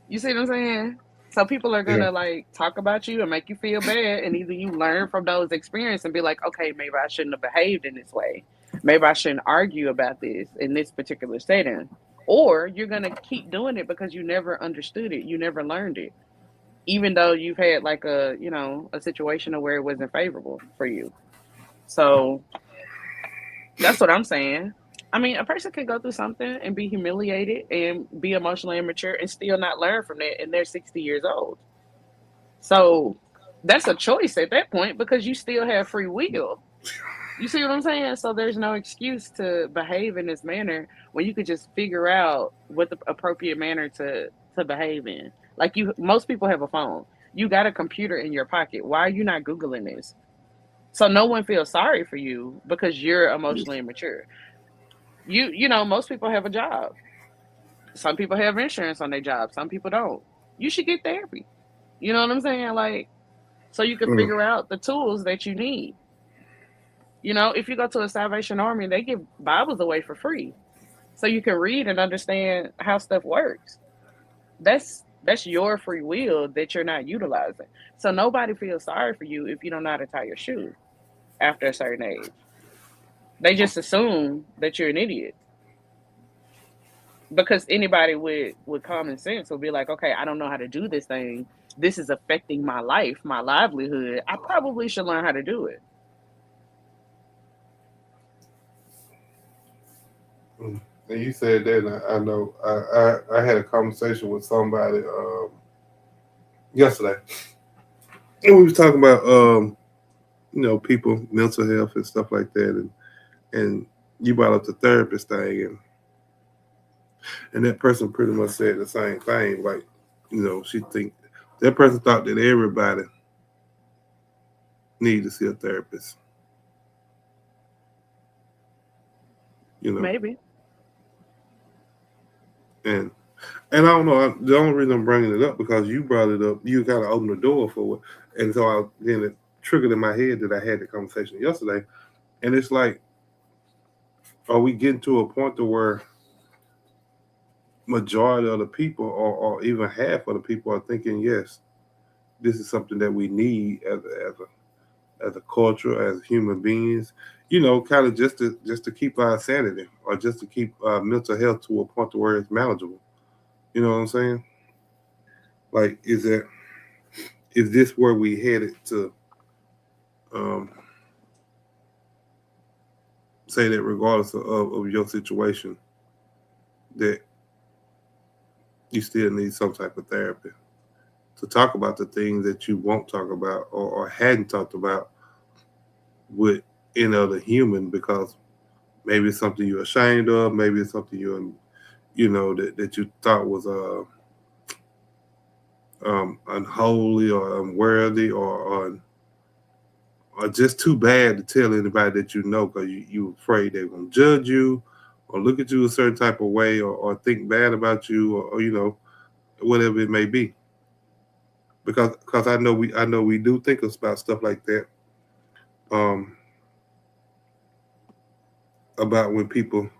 You see what I'm saying? So people are Yeah. gonna like talk about you and make you feel bad, and either you learn from those experiences and be like, okay, maybe I shouldn't have behaved in this way. Maybe I shouldn't argue about this in this particular setting. Or you're gonna keep doing it because you never understood it, you never learned it, even though you've had like a situation where it wasn't favorable for you. So that's what I'm saying. I mean, a person can go through something and be humiliated and be emotionally immature and still not learn from that, and they're 60 years old. So that's a choice at that point because you still have free will. You see what I'm saying? So there's no excuse to behave in this manner when you could just figure out what the appropriate manner to behave in. Like most people have a phone. You got a computer in your pocket. Why are you not Googling this? So no one feels sorry for you because you're emotionally immature. Most people have a job. Some people have insurance on their job. Some people don't. You should get therapy. You know what I'm saying? Like, so you can Mm. figure out the tools that you need. If you go to a Salvation Army, they give Bibles away for free. So you can read and understand how stuff works. That's your free will that you're not utilizing. So nobody feels sorry for you if you don't know how to tie your shoe after a certain age. They just assume that you're an idiot. Because anybody with common sense will be like, okay, I don't know how to do this thing. This is affecting my life, my livelihood. I probably should learn how to do it. Mm. And you said that, and I know I had a conversation with somebody yesterday, and we was talking about people, mental health and stuff like that, and you brought up the therapist thing, and that person pretty much said the same thing. Like, she think that person thought that everybody needed to see a therapist. You know, Maybe. and and I don't know. The only reason I'm bringing it up because you brought it up. You kind of opened the door for it, and so then it triggered in my head that I had the conversation yesterday, and it's like, are we getting to a point to where majority of the people, or even half of the people, are thinking, yes, this is something that we need as a culture, as human beings, kind of just to keep our sanity, or just to keep mental health to a point to where it's manageable. You know what I'm saying? Like, is this where we headed to? Um, Say that regardless of your situation, that you still need some type of therapy to talk about the things that you won't talk about, or hadn't talked about with another human, because maybe it's something you're ashamed of, maybe it's something that you thought was unholy or unworthy, or just too bad to tell anybody that because you afraid they're gonna judge you, or look at you a certain type of way, or think bad about you, or whatever it may be. Because I know we do think about stuff like that, um, about when people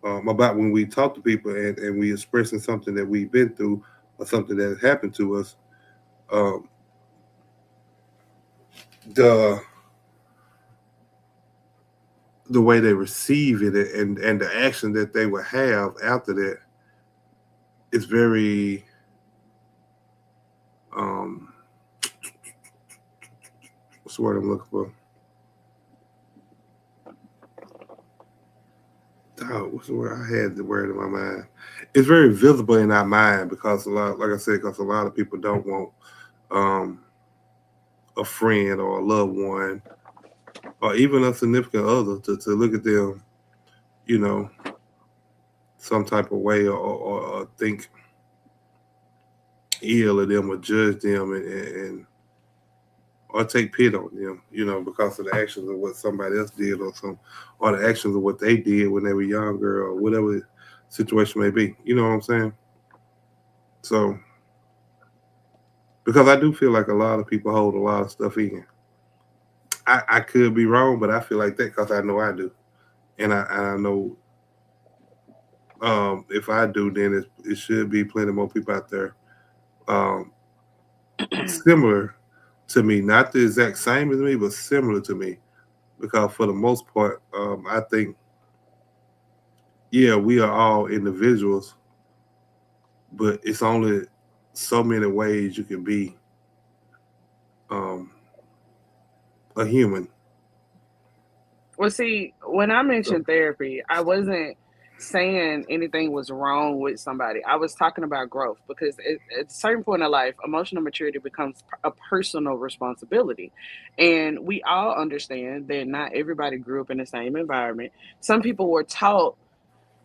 about when we talk to people, and we expressing something that we've been through, or something that has happened to us. Um, the the way they receive it, and the action that they will have after that is very, um, what's the word I'm looking for? Oh, what's the word? I had the word in my mind. It's very visible in our mind, because a lot, like I said, because a lot of people don't want um, a friend or a loved one, or even a significant other, to look at them, you know, some type of way, or think ill of them, or judge them, and or take pity on them, because of the actions of what somebody else did, or the actions of what they did when they were younger, or whatever the situation may be. You know what I'm saying? So, because I do feel like a lot of people hold a lot of stuff in. I could be wrong, but I feel like that because I know I do, and I know, if I do, then it should be plenty more people out there, um, similar to me, not the exact same as me, but similar to me. Because for the most part, I think, yeah, we are all individuals, but it's only so many ways you can be, um, a human. Well, see, when I mentioned therapy, I wasn't saying anything was wrong with somebody. I was talking about growth because at a certain point in life, emotional maturity becomes a personal responsibility. And we all understand that not everybody grew up in the same environment. Some people were taught,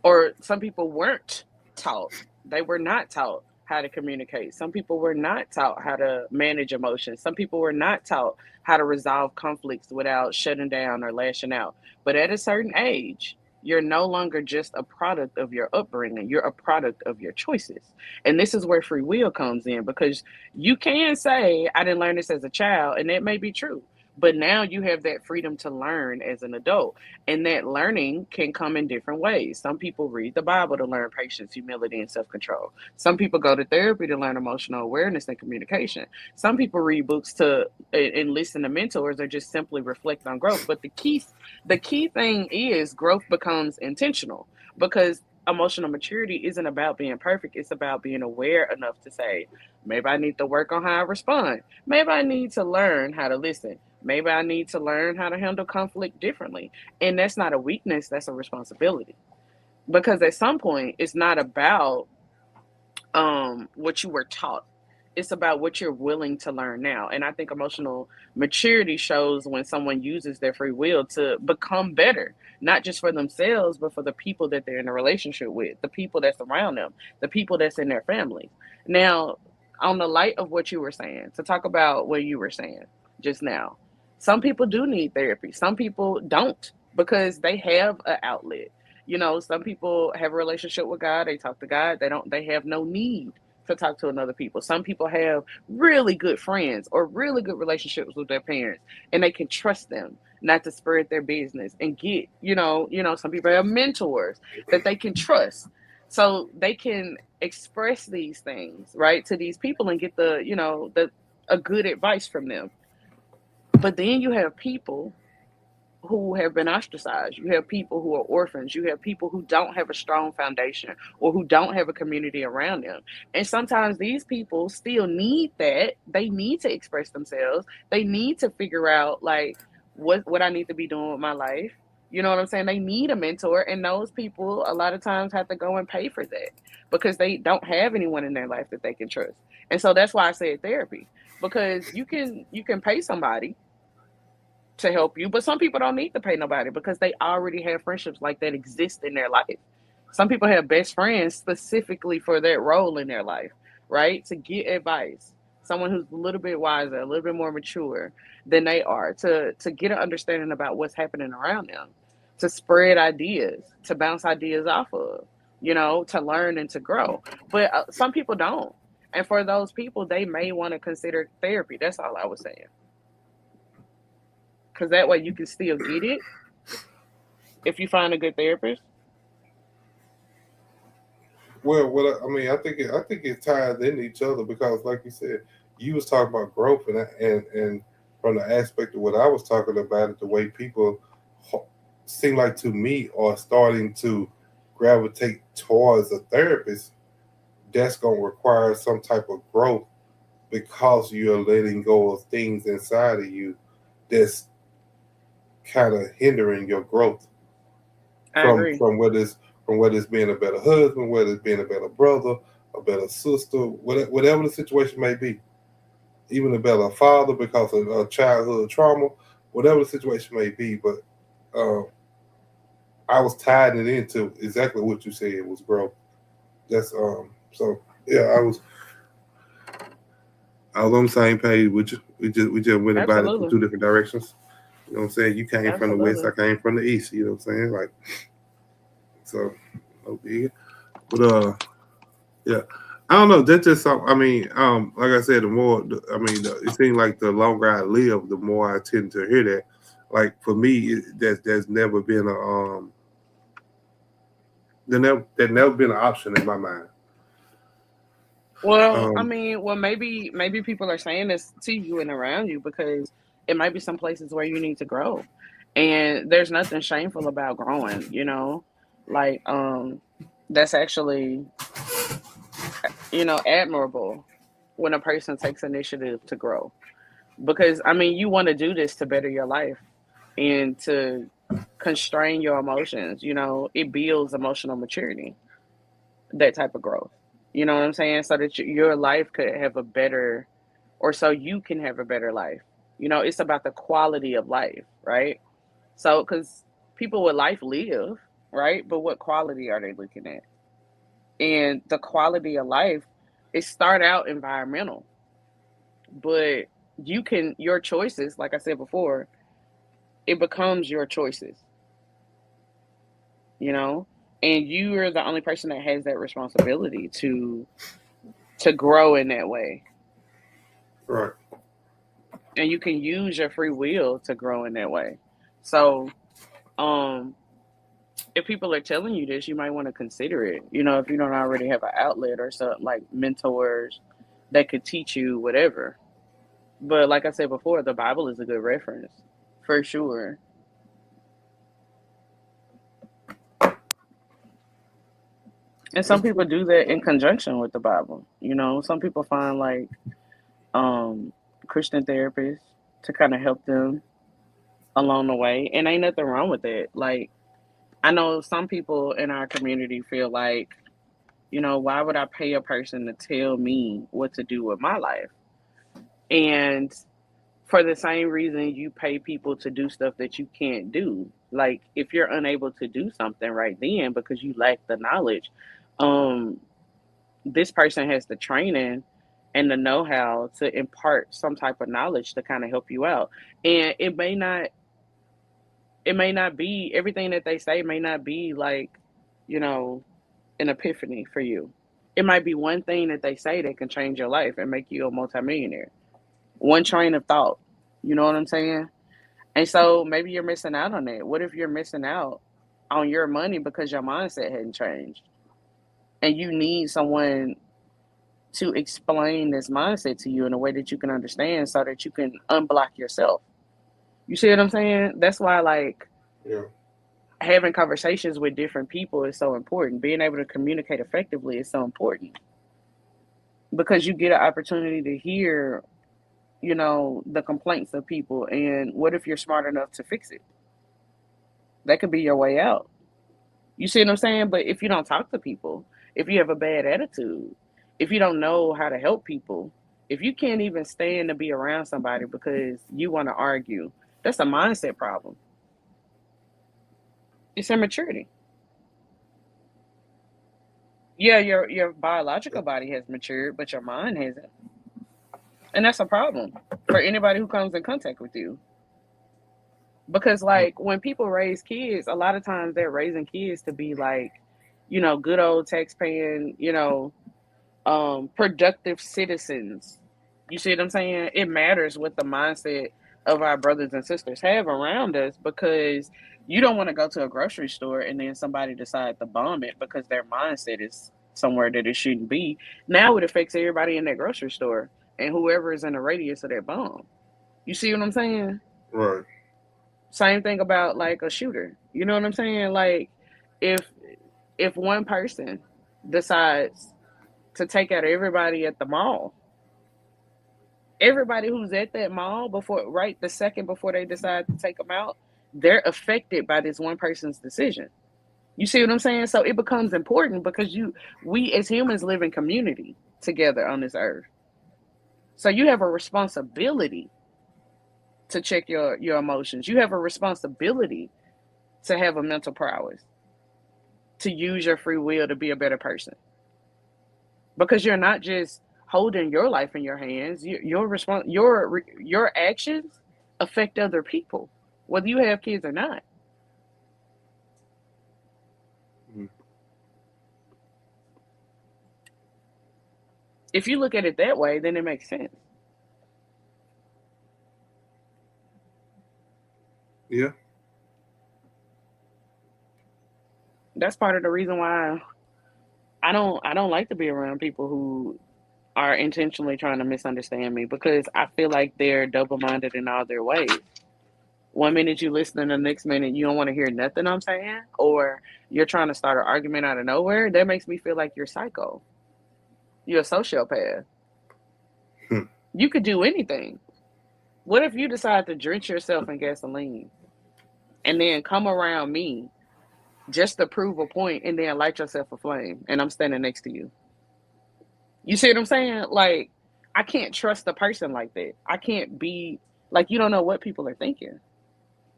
or some people weren't taught. They were not taught how to communicate. Some people were not taught how to manage emotions. Some people were not taught how to resolve conflicts without shutting down or lashing out. But at a certain age, you're no longer just a product of your upbringing. You're a product of your choices. And this is where free will comes in, because you can say, I didn't learn this as a child, and that may be true. But now you have that freedom to learn as an adult. And that learning can come in different ways. Some people read the Bible to learn patience, humility, and self control. Some people go to therapy to learn emotional awareness and communication. Some people read books to and listen to mentors, or just simply reflect on growth. But the key thing is growth becomes intentional, because emotional maturity isn't about being perfect. It's about being aware enough to say, maybe I need to work on how I respond. Maybe I need to learn how to listen. Maybe I need to learn how to handle conflict differently. And that's not a weakness, that's a responsibility. Because at some point, it's not about what you were taught. it's about what you're willing to learn now. And I think emotional maturity shows when someone uses their free will to become better, not just for themselves, but for the people that they're in a relationship with, the people that's around them, the people that's in their families. Now, on the light of what you were saying, to talk about what you were saying just now, some people do need therapy. Some people don't because they have an outlet. You know, some people have a relationship with God, they talk to God, they have no need to talk to another people. Some people have really good friends or really good relationships with their parents, and they can trust them not to spread their business and get, some people have mentors that they can trust. So they can express these things, right, to these people and get the a good advice from them. But then you have people who have been ostracized. You have people who are orphans. You have people who don't have a strong foundation or who don't have a community around them. And sometimes these people still need that. They need to express themselves. They need to figure out like what I need to be doing with my life. You know what I'm saying? They need a mentor, and those people a lot of times have to go and pay for that because they don't have anyone in their life that they can trust. And so that's why I said therapy, because you can pay somebody to help you. But some people don't need to pay nobody because they already have friendships like that exist in their life. Some people have best friends specifically for that role in their life, right? To get advice. Someone who's a little bit wiser, a little bit more mature than they are, to get an understanding about what's happening around them, to spread ideas, to bounce ideas off of, to learn and to grow. But some people don't. And for those people, they may want to consider therapy. That's all I was saying. Because that way you can still get it if you find a good therapist. Well, I mean, I think it ties in each other because, like you said, you was talking about growth, and from the aspect of what I was talking about, it the way people seem like to me are starting to gravitate towards a therapist. That's going to require some type of growth because you're letting go of things inside of you that's kind of hindering your growth I agree. from whether it's being a better husband, whether it's being a better brother, a better sister, whatever the situation may be, even a better father because of childhood trauma, whatever the situation may be. But uh, I was tying it into exactly what you said was growth. That's so yeah, I was on the same page with you. We just went about it from Absolutely. two different directions. You know what I'm saying? You came from the west, Absolutely. I came from the east. You know what I'm saying? Like so, no big. But yeah, I don't know. That's just something. I mean, like I said, it seems like the longer I live, the more I tend to hear that. Like for me, there's never been there never been an option in my mind. Well, I Um, mean, maybe people are saying this to you and around you because it might be some places where you need to grow. And there's nothing shameful about growing. Like that's actually, admirable when a person takes initiative to grow. Because I mean, you want to do this to better your life and to constrain your emotions. It builds emotional maturity, that type of growth. You know what I'm saying? So that your life could have a better, or so you can have a better life. It's about the quality of life, right? So, because people with life live, right? But what quality are they looking at? And the quality of life, it start out environmental, but your choices, like I said before, it becomes your choices, you know? And you are the only person that has that responsibility to grow in that way. right. And you can use your free will to grow in that way. So, um, if people are telling you this, you might want to consider it. If you don't already have an outlet or something like mentors that could teach you whatever. But like I said before, the Bible is a good reference for sure. And some people do that in conjunction with the Bible. Some people find like um Christian therapists to kind of help them along the way. And ain't nothing wrong with that. Like I know some people in our community feel like Why would I pay a person to tell me what to do with my life? And for the same reason you pay people to do stuff that you can't do. Like if you're unable to do something right then because you lack the knowledge, um, this person has the training and the know-how to impart some type of knowledge to kind of help you out. And it may not be everything that they say may not be like, you know, an epiphany for you. It might be one thing that they say that can change your life and make you a multimillionaire. One train of thought. You know what I'm saying? And so maybe you're missing out on that. What if you're missing out on your money because your mindset hadn't changed? And you need someone to explain this mindset to you in a way that you can understand so that you can unblock yourself. You see what I'm saying? That's why, like, Yeah. having conversations with different people is so important. Being able to communicate effectively is so important because you get an opportunity to hear, the complaints of people. And what if you're smart enough to fix it? That could be your way out. You see what I'm saying? But if you don't talk to people, if you have a bad attitude, if you don't know how to help people, if you can't even stand to be around somebody because you want to argue, that's a mindset problem. It's immaturity. Yeah, your biological body has matured, but your mind hasn't. And that's a problem for anybody who comes in contact with you. Because like when people raise kids, a lot of times they're raising kids to be like, good old tax-paying, productive citizens. You see what I'm saying? It matters what the mindset of our brothers and sisters have around us because you don't want to go to a grocery store and then somebody decide to bomb it because their mindset is somewhere that it shouldn't be. Now it affects everybody in that grocery store and whoever is in the radius of that bomb. You see what I'm saying? Right. Same thing about like a shooter. You know what I'm saying? Like if if one person decides to take out everybody at the mall, everybody who's at that mall before, right, the second before they decide to take them out, they're affected by this one person's decision. You see what I'm saying? So it becomes important because we as humans live in community together on this earth. So you have a responsibility to check your emotions. You have a responsibility to have a mental prowess, to use your free will to be a better person. Because you're not just holding your life in your hands. Your actions affect other people, whether you have kids or not. Mm. If you look at it that way, then it makes sense. Yeah. That's part of the reason why I don't like to be around people who are intentionally trying to misunderstand me because I feel like they're double minded in all their ways. One minute you listen, the next minute you don't want to hear nothing I'm saying, or you're trying to start an argument out of nowhere. That makes me feel like you're psycho. You're a sociopath. Hmm. You could do anything. What if you decide to drench yourself in gasoline and then come around me just to prove a point and then light yourself a flame and I'm standing next to you? You see what I'm saying? Like, I can't trust a person like that. I can't be like, you don't know what people are thinking.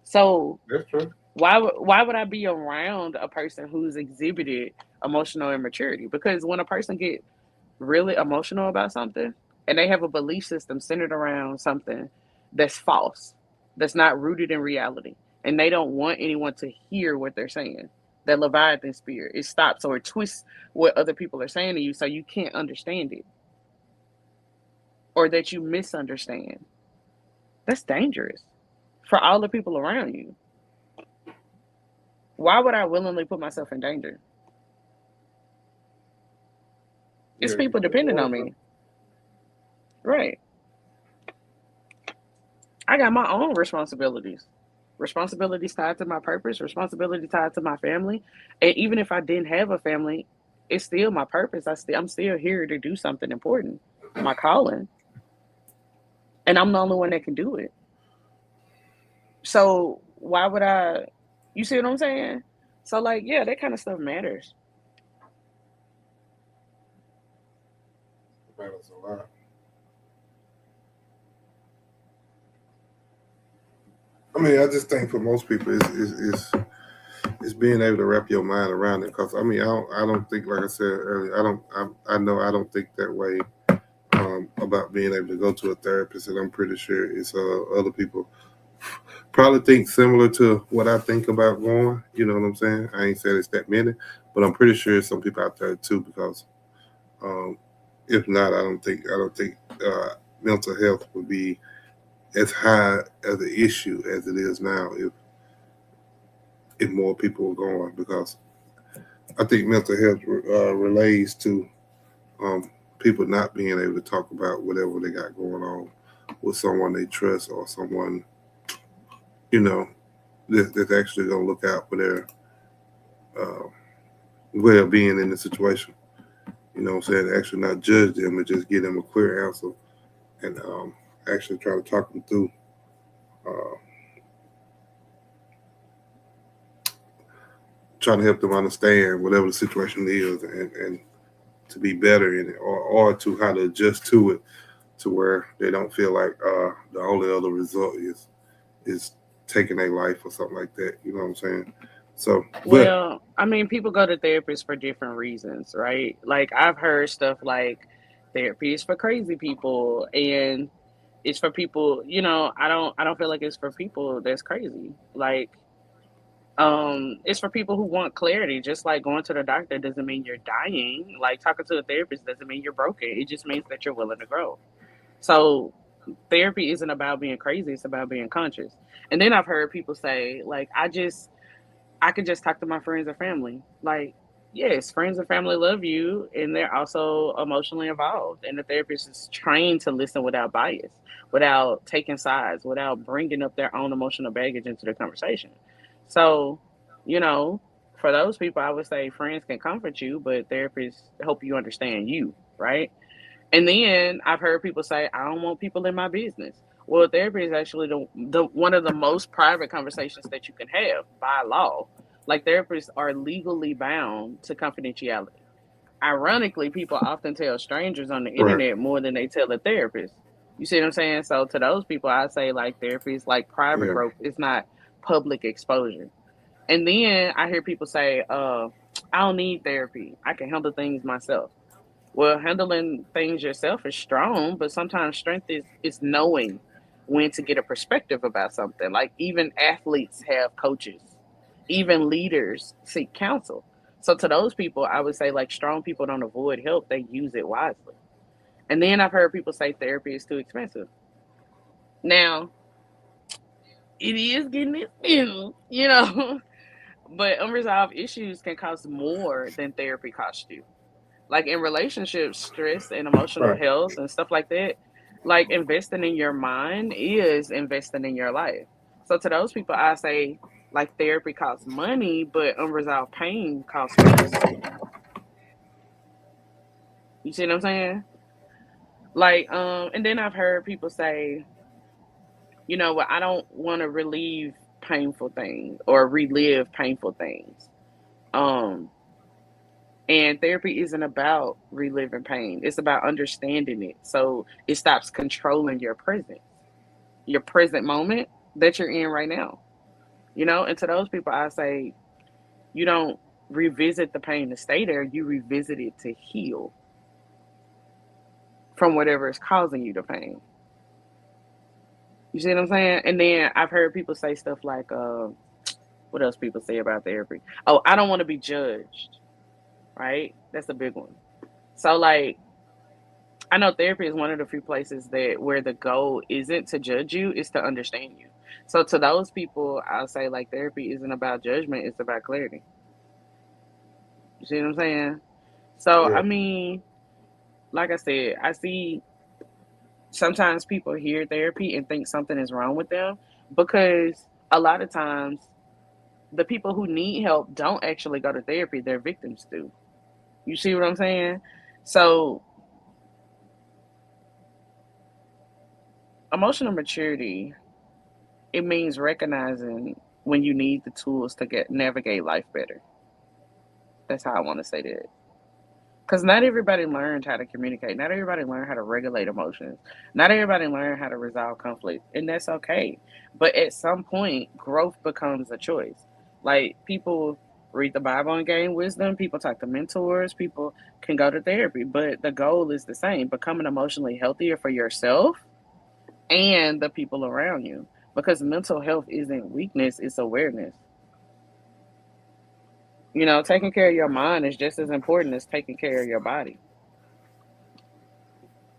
So That's true. why would I be around a person who's exhibited emotional immaturity? Because when a person get really emotional about something and they have a belief system centered around something that's false, that's not rooted in reality, and they don't want anyone to hear what they're saying. That Leviathan spirit, it stops or it twists what other people are saying to you so you can't understand it or that you misunderstand. That's dangerous for all the people around you. Why would I willingly put myself in danger? It's Yeah, you people don't depending want on to. me. Right. I got my own responsibilities. Responsibilities tied to my purpose, responsibility tied to my family. And even if I didn't have a family, it's still my purpose. I'm still here to do something important. My calling. And I'm the only one that can do it. So why would I, you see what I'm saying? So like, yeah, that kind of stuff matters. matters a lot. I mean, I just think for most people, it's being able to wrap your mind around it. Because I don't think, like I said earlier, I know I don't think that way about being able to go to a therapist, and I'm pretty sure it's other people probably think similar to what I think about going. You know what I'm saying? I ain't said it's that many, but I'm pretty sure some people out there too. Because um, if not, I don't think mental health would be as high as an issue as it is now if more people were going. Because I think mental health relates to um, people not being able to talk about whatever they got going on with someone they trust or someone you know that's actually going to look out for their uh, well-being in the situation. You know what I'm saying? Actually not judge them, but just give them a clear answer and actually try to talk them through, uh, trying to help them understand whatever the situation is and to be better in it or to how to adjust to it to where they don't feel like the only other result is taking their life or something like that. You know what I'm saying? So, but Well, I mean, people go to therapists for different reasons, right? Like I've heard stuff like therapy is for crazy people and it's for people, I don't feel like it's for people that's crazy. Like it's for people who want clarity. Just like going to the doctor doesn't mean you're dying. Like talking to a therapist doesn't mean you're broken. It just means that you're willing to grow. So therapy isn't about being crazy, it's about being conscious. And then I've heard people say, like, I could just talk to my friends or family. Like, yes, friends and family love you, and they're also emotionally involved. And the therapist is trained to listen without bias, without taking sides, without bringing up their own emotional baggage into the conversation. So, you know, for those people, I would say friends can comfort you, but therapists help you understand you, right? And then I've heard people say, I don't want people in my business. Well, therapy is actually the one of the most private conversations that you can have by law. Like therapists are legally bound to confidentiality. Ironically, people often tell strangers on the right, internet more than they tell a therapist. You see what I'm saying? So to those people, I say like therapy is like private yeah, growth. It's not public exposure. And then I hear people say, I don't need therapy. I can handle things myself. Well, handling things yourself is strong, but sometimes strength is knowing when to get a perspective about something. Like even athletes have coaches, even leaders seek counsel. So to those people, I would say like strong people don't avoid help; they use it wisely. And then I've heard people say therapy is too expensive. Now it is getting expensive, but unresolved issues can cost more than therapy costs you. Like in relationships, stress and emotional right. health and stuff like that, like investing in your mind is investing in your life. So to those people, I say like therapy costs money, but unresolved pain costs peace. You see what I'm saying? Like, and then I've heard people say, well, I don't want to relieve painful things or relive painful things. Um, And therapy isn't about reliving pain. It's about understanding it. So it stops controlling your present moment that you're in right now. And to those people, I say, you don't revisit the pain to stay there, you revisit it to heal from whatever is causing you the pain. You see what I'm saying? And then I've heard people say stuff like, what else people say about therapy? Oh, I don't want to be judged, right? That's a big one. So, like, I know therapy is one of the few places that where the goal isn't to judge you, it's to understand you. So to those people, I'll say like therapy isn't about judgment, it's about clarity. You see what I'm saying? So Yeah. I mean, like I said, I see sometimes people hear therapy and think something is wrong with them because a lot of times the people who need help don't actually go to therapy, their victims do. You see what I'm saying? So emotional maturity, it means recognizing when you need the tools to get navigate life better. That's how I want to say that. Because not everybody learned how to communicate. Not everybody learned how to regulate emotions. Not everybody learned how to resolve conflict. And that's okay. But at some point, growth becomes a choice. Like people read the Bible and gain wisdom, people talk to mentors, people can go to therapy. But the goal is the same, becoming emotionally healthier for yourself and the people around you. Because mental health isn't weakness, it's awareness. Taking care of your mind is just as important as taking care of your body.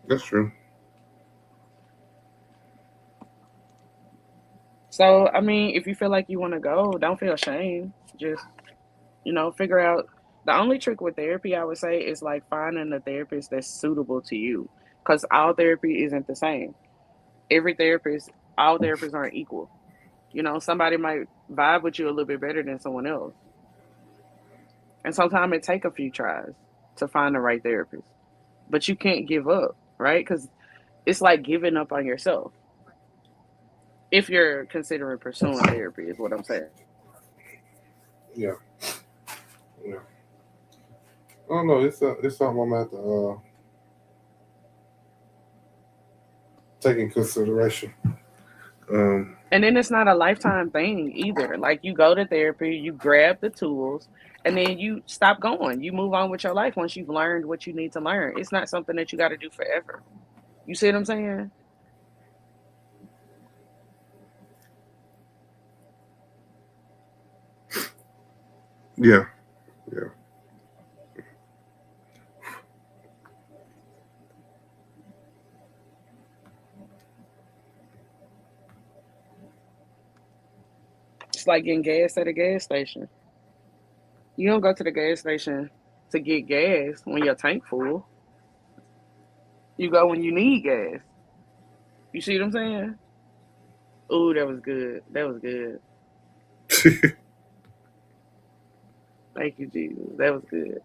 That's true. So, I mean, if you feel like you want to go, don't feel shame. Just, figure out. The only trick with therapy, I would say, is like finding a therapist that's suitable to you. Because all therapy isn't the same. Every therapist, all therapists aren't equal. Somebody might vibe with you a little bit better than someone else. And sometimes it take a few tries to find the right therapist. But you can't give up, right? Because it's like giving up on yourself if you're considering pursuing therapy, is what I'm saying. Yeah, yeah. I don't know. It's something I'm at to take in consideration. Um, And then it's not a lifetime thing either. Like you go to therapy, you grab the tools, and then you stop going. You move on with your life once you've learned what you need to learn. It's not something that you got to do forever. You see what I'm saying? yeah, yeah. It's like getting gas at a gas station. You don't go to the gas station to get gas when your tank full. You go when you need gas. You see what I'm saying? Ooh, that was good. That was good. Thank you, Jesus. That was good.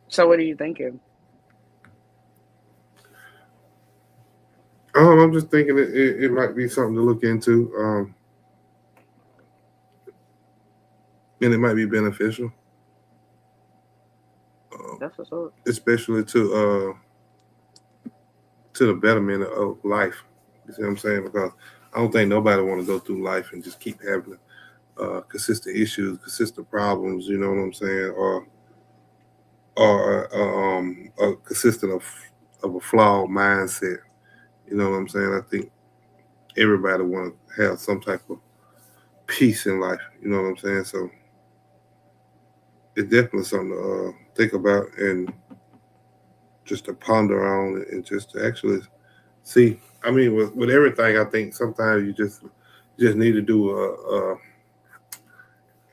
So what are you thinking? I'm just thinking it might be something to look into, and it might be beneficial, That's what's up. especially to the betterment of life. You see what I'm saying? Because I don't think nobody want to go through life and just keep having consistent issues, consistent problems. You know what I'm saying? Or consistent of a flawed mindset. You know what I'm saying? I think everybody want to have some type of peace in life. You know what I'm saying? So it's definitely something to think about and just to ponder on and just to actually see. I mean, with everything, I think sometimes you just need to do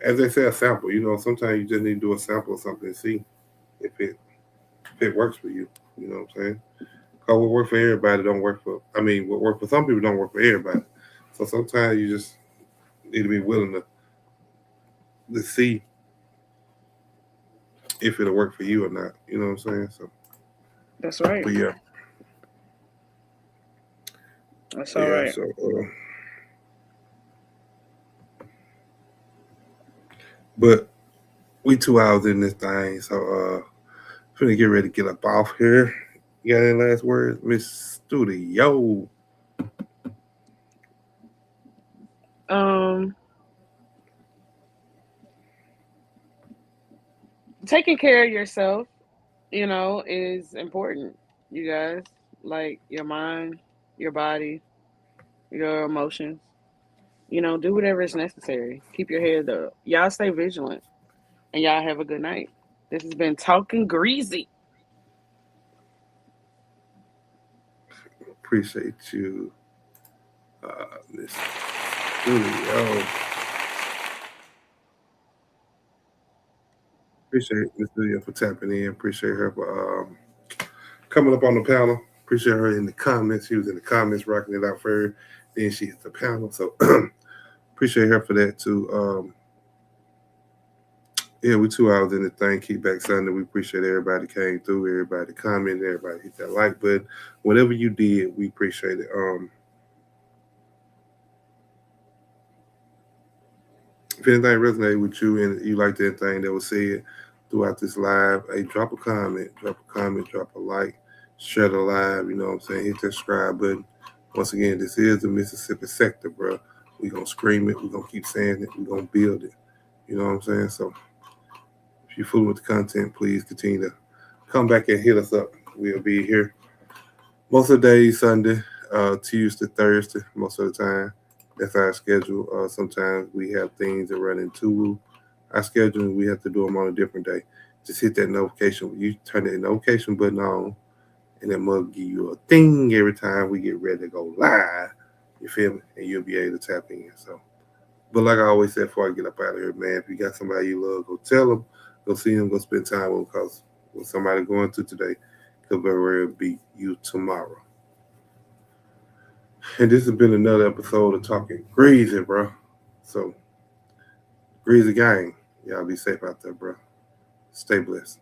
as they say, a sample. You know, sometimes you just need to do a sample of something and see if it works for you. You know what I'm saying? Because what work for everybody don't work for. I mean, what work for some people don't work for everybody. So sometimes you just need to be willing to see if it'll work for you or not. You know what I'm saying? So, That's right. but yeah, That's all yeah. right. So, but we 2 hours in this thing, so finna get ready to get up off here. You got any last words, Miss Studio? Um, Taking care of yourself, is important. You guys, like your mind, your body, your emotions. Do whatever is necessary. Keep your head up. Y'all stay vigilant, and y'all have a good night. This has been Talking Greasy. Appreciate you, Miss Studio. Appreciate Miss Studio for tapping in. Appreciate her for coming up on the panel. Appreciate her in the comments. She was in the comments rocking it out for her. Then she hit the panel. So appreciate her for that too. Yeah, we 2 hours in the thing. Kickback Sunday. We appreciate everybody came through, everybody commented, everybody hit that like button. Whatever you did, we appreciate it. If anything resonated with you and you liked anything that was said throughout this live, hey, drop a like, share the live, you know what I'm saying? Hit that subscribe button. Once again, this is the Mississippi sector, bro. We gonna scream it, we gonna keep saying it, we gonna build it. You know what I'm saying? So if you're fooling with the content, please continue to come back and hit us up. We'll be here most of the days, Sunday, Tuesday, Thursday, most of the time. That's our schedule. Sometimes we have things that run into our schedule and we have to do them on a different day. Just hit that notification. You turn that notification button on and that mug give you a thing every time we get ready to go live. You feel me? And you'll be able to tap in. So, but like I always said before I get up out of here, man, if you got somebody you love, go tell them, go see them, go spend time with them because what somebody going through today could very well be you tomorrow. And this has been another episode of Talking Greasy, bro. So, Greasy Gang, y'all be safe out there, bro. Stay blessed.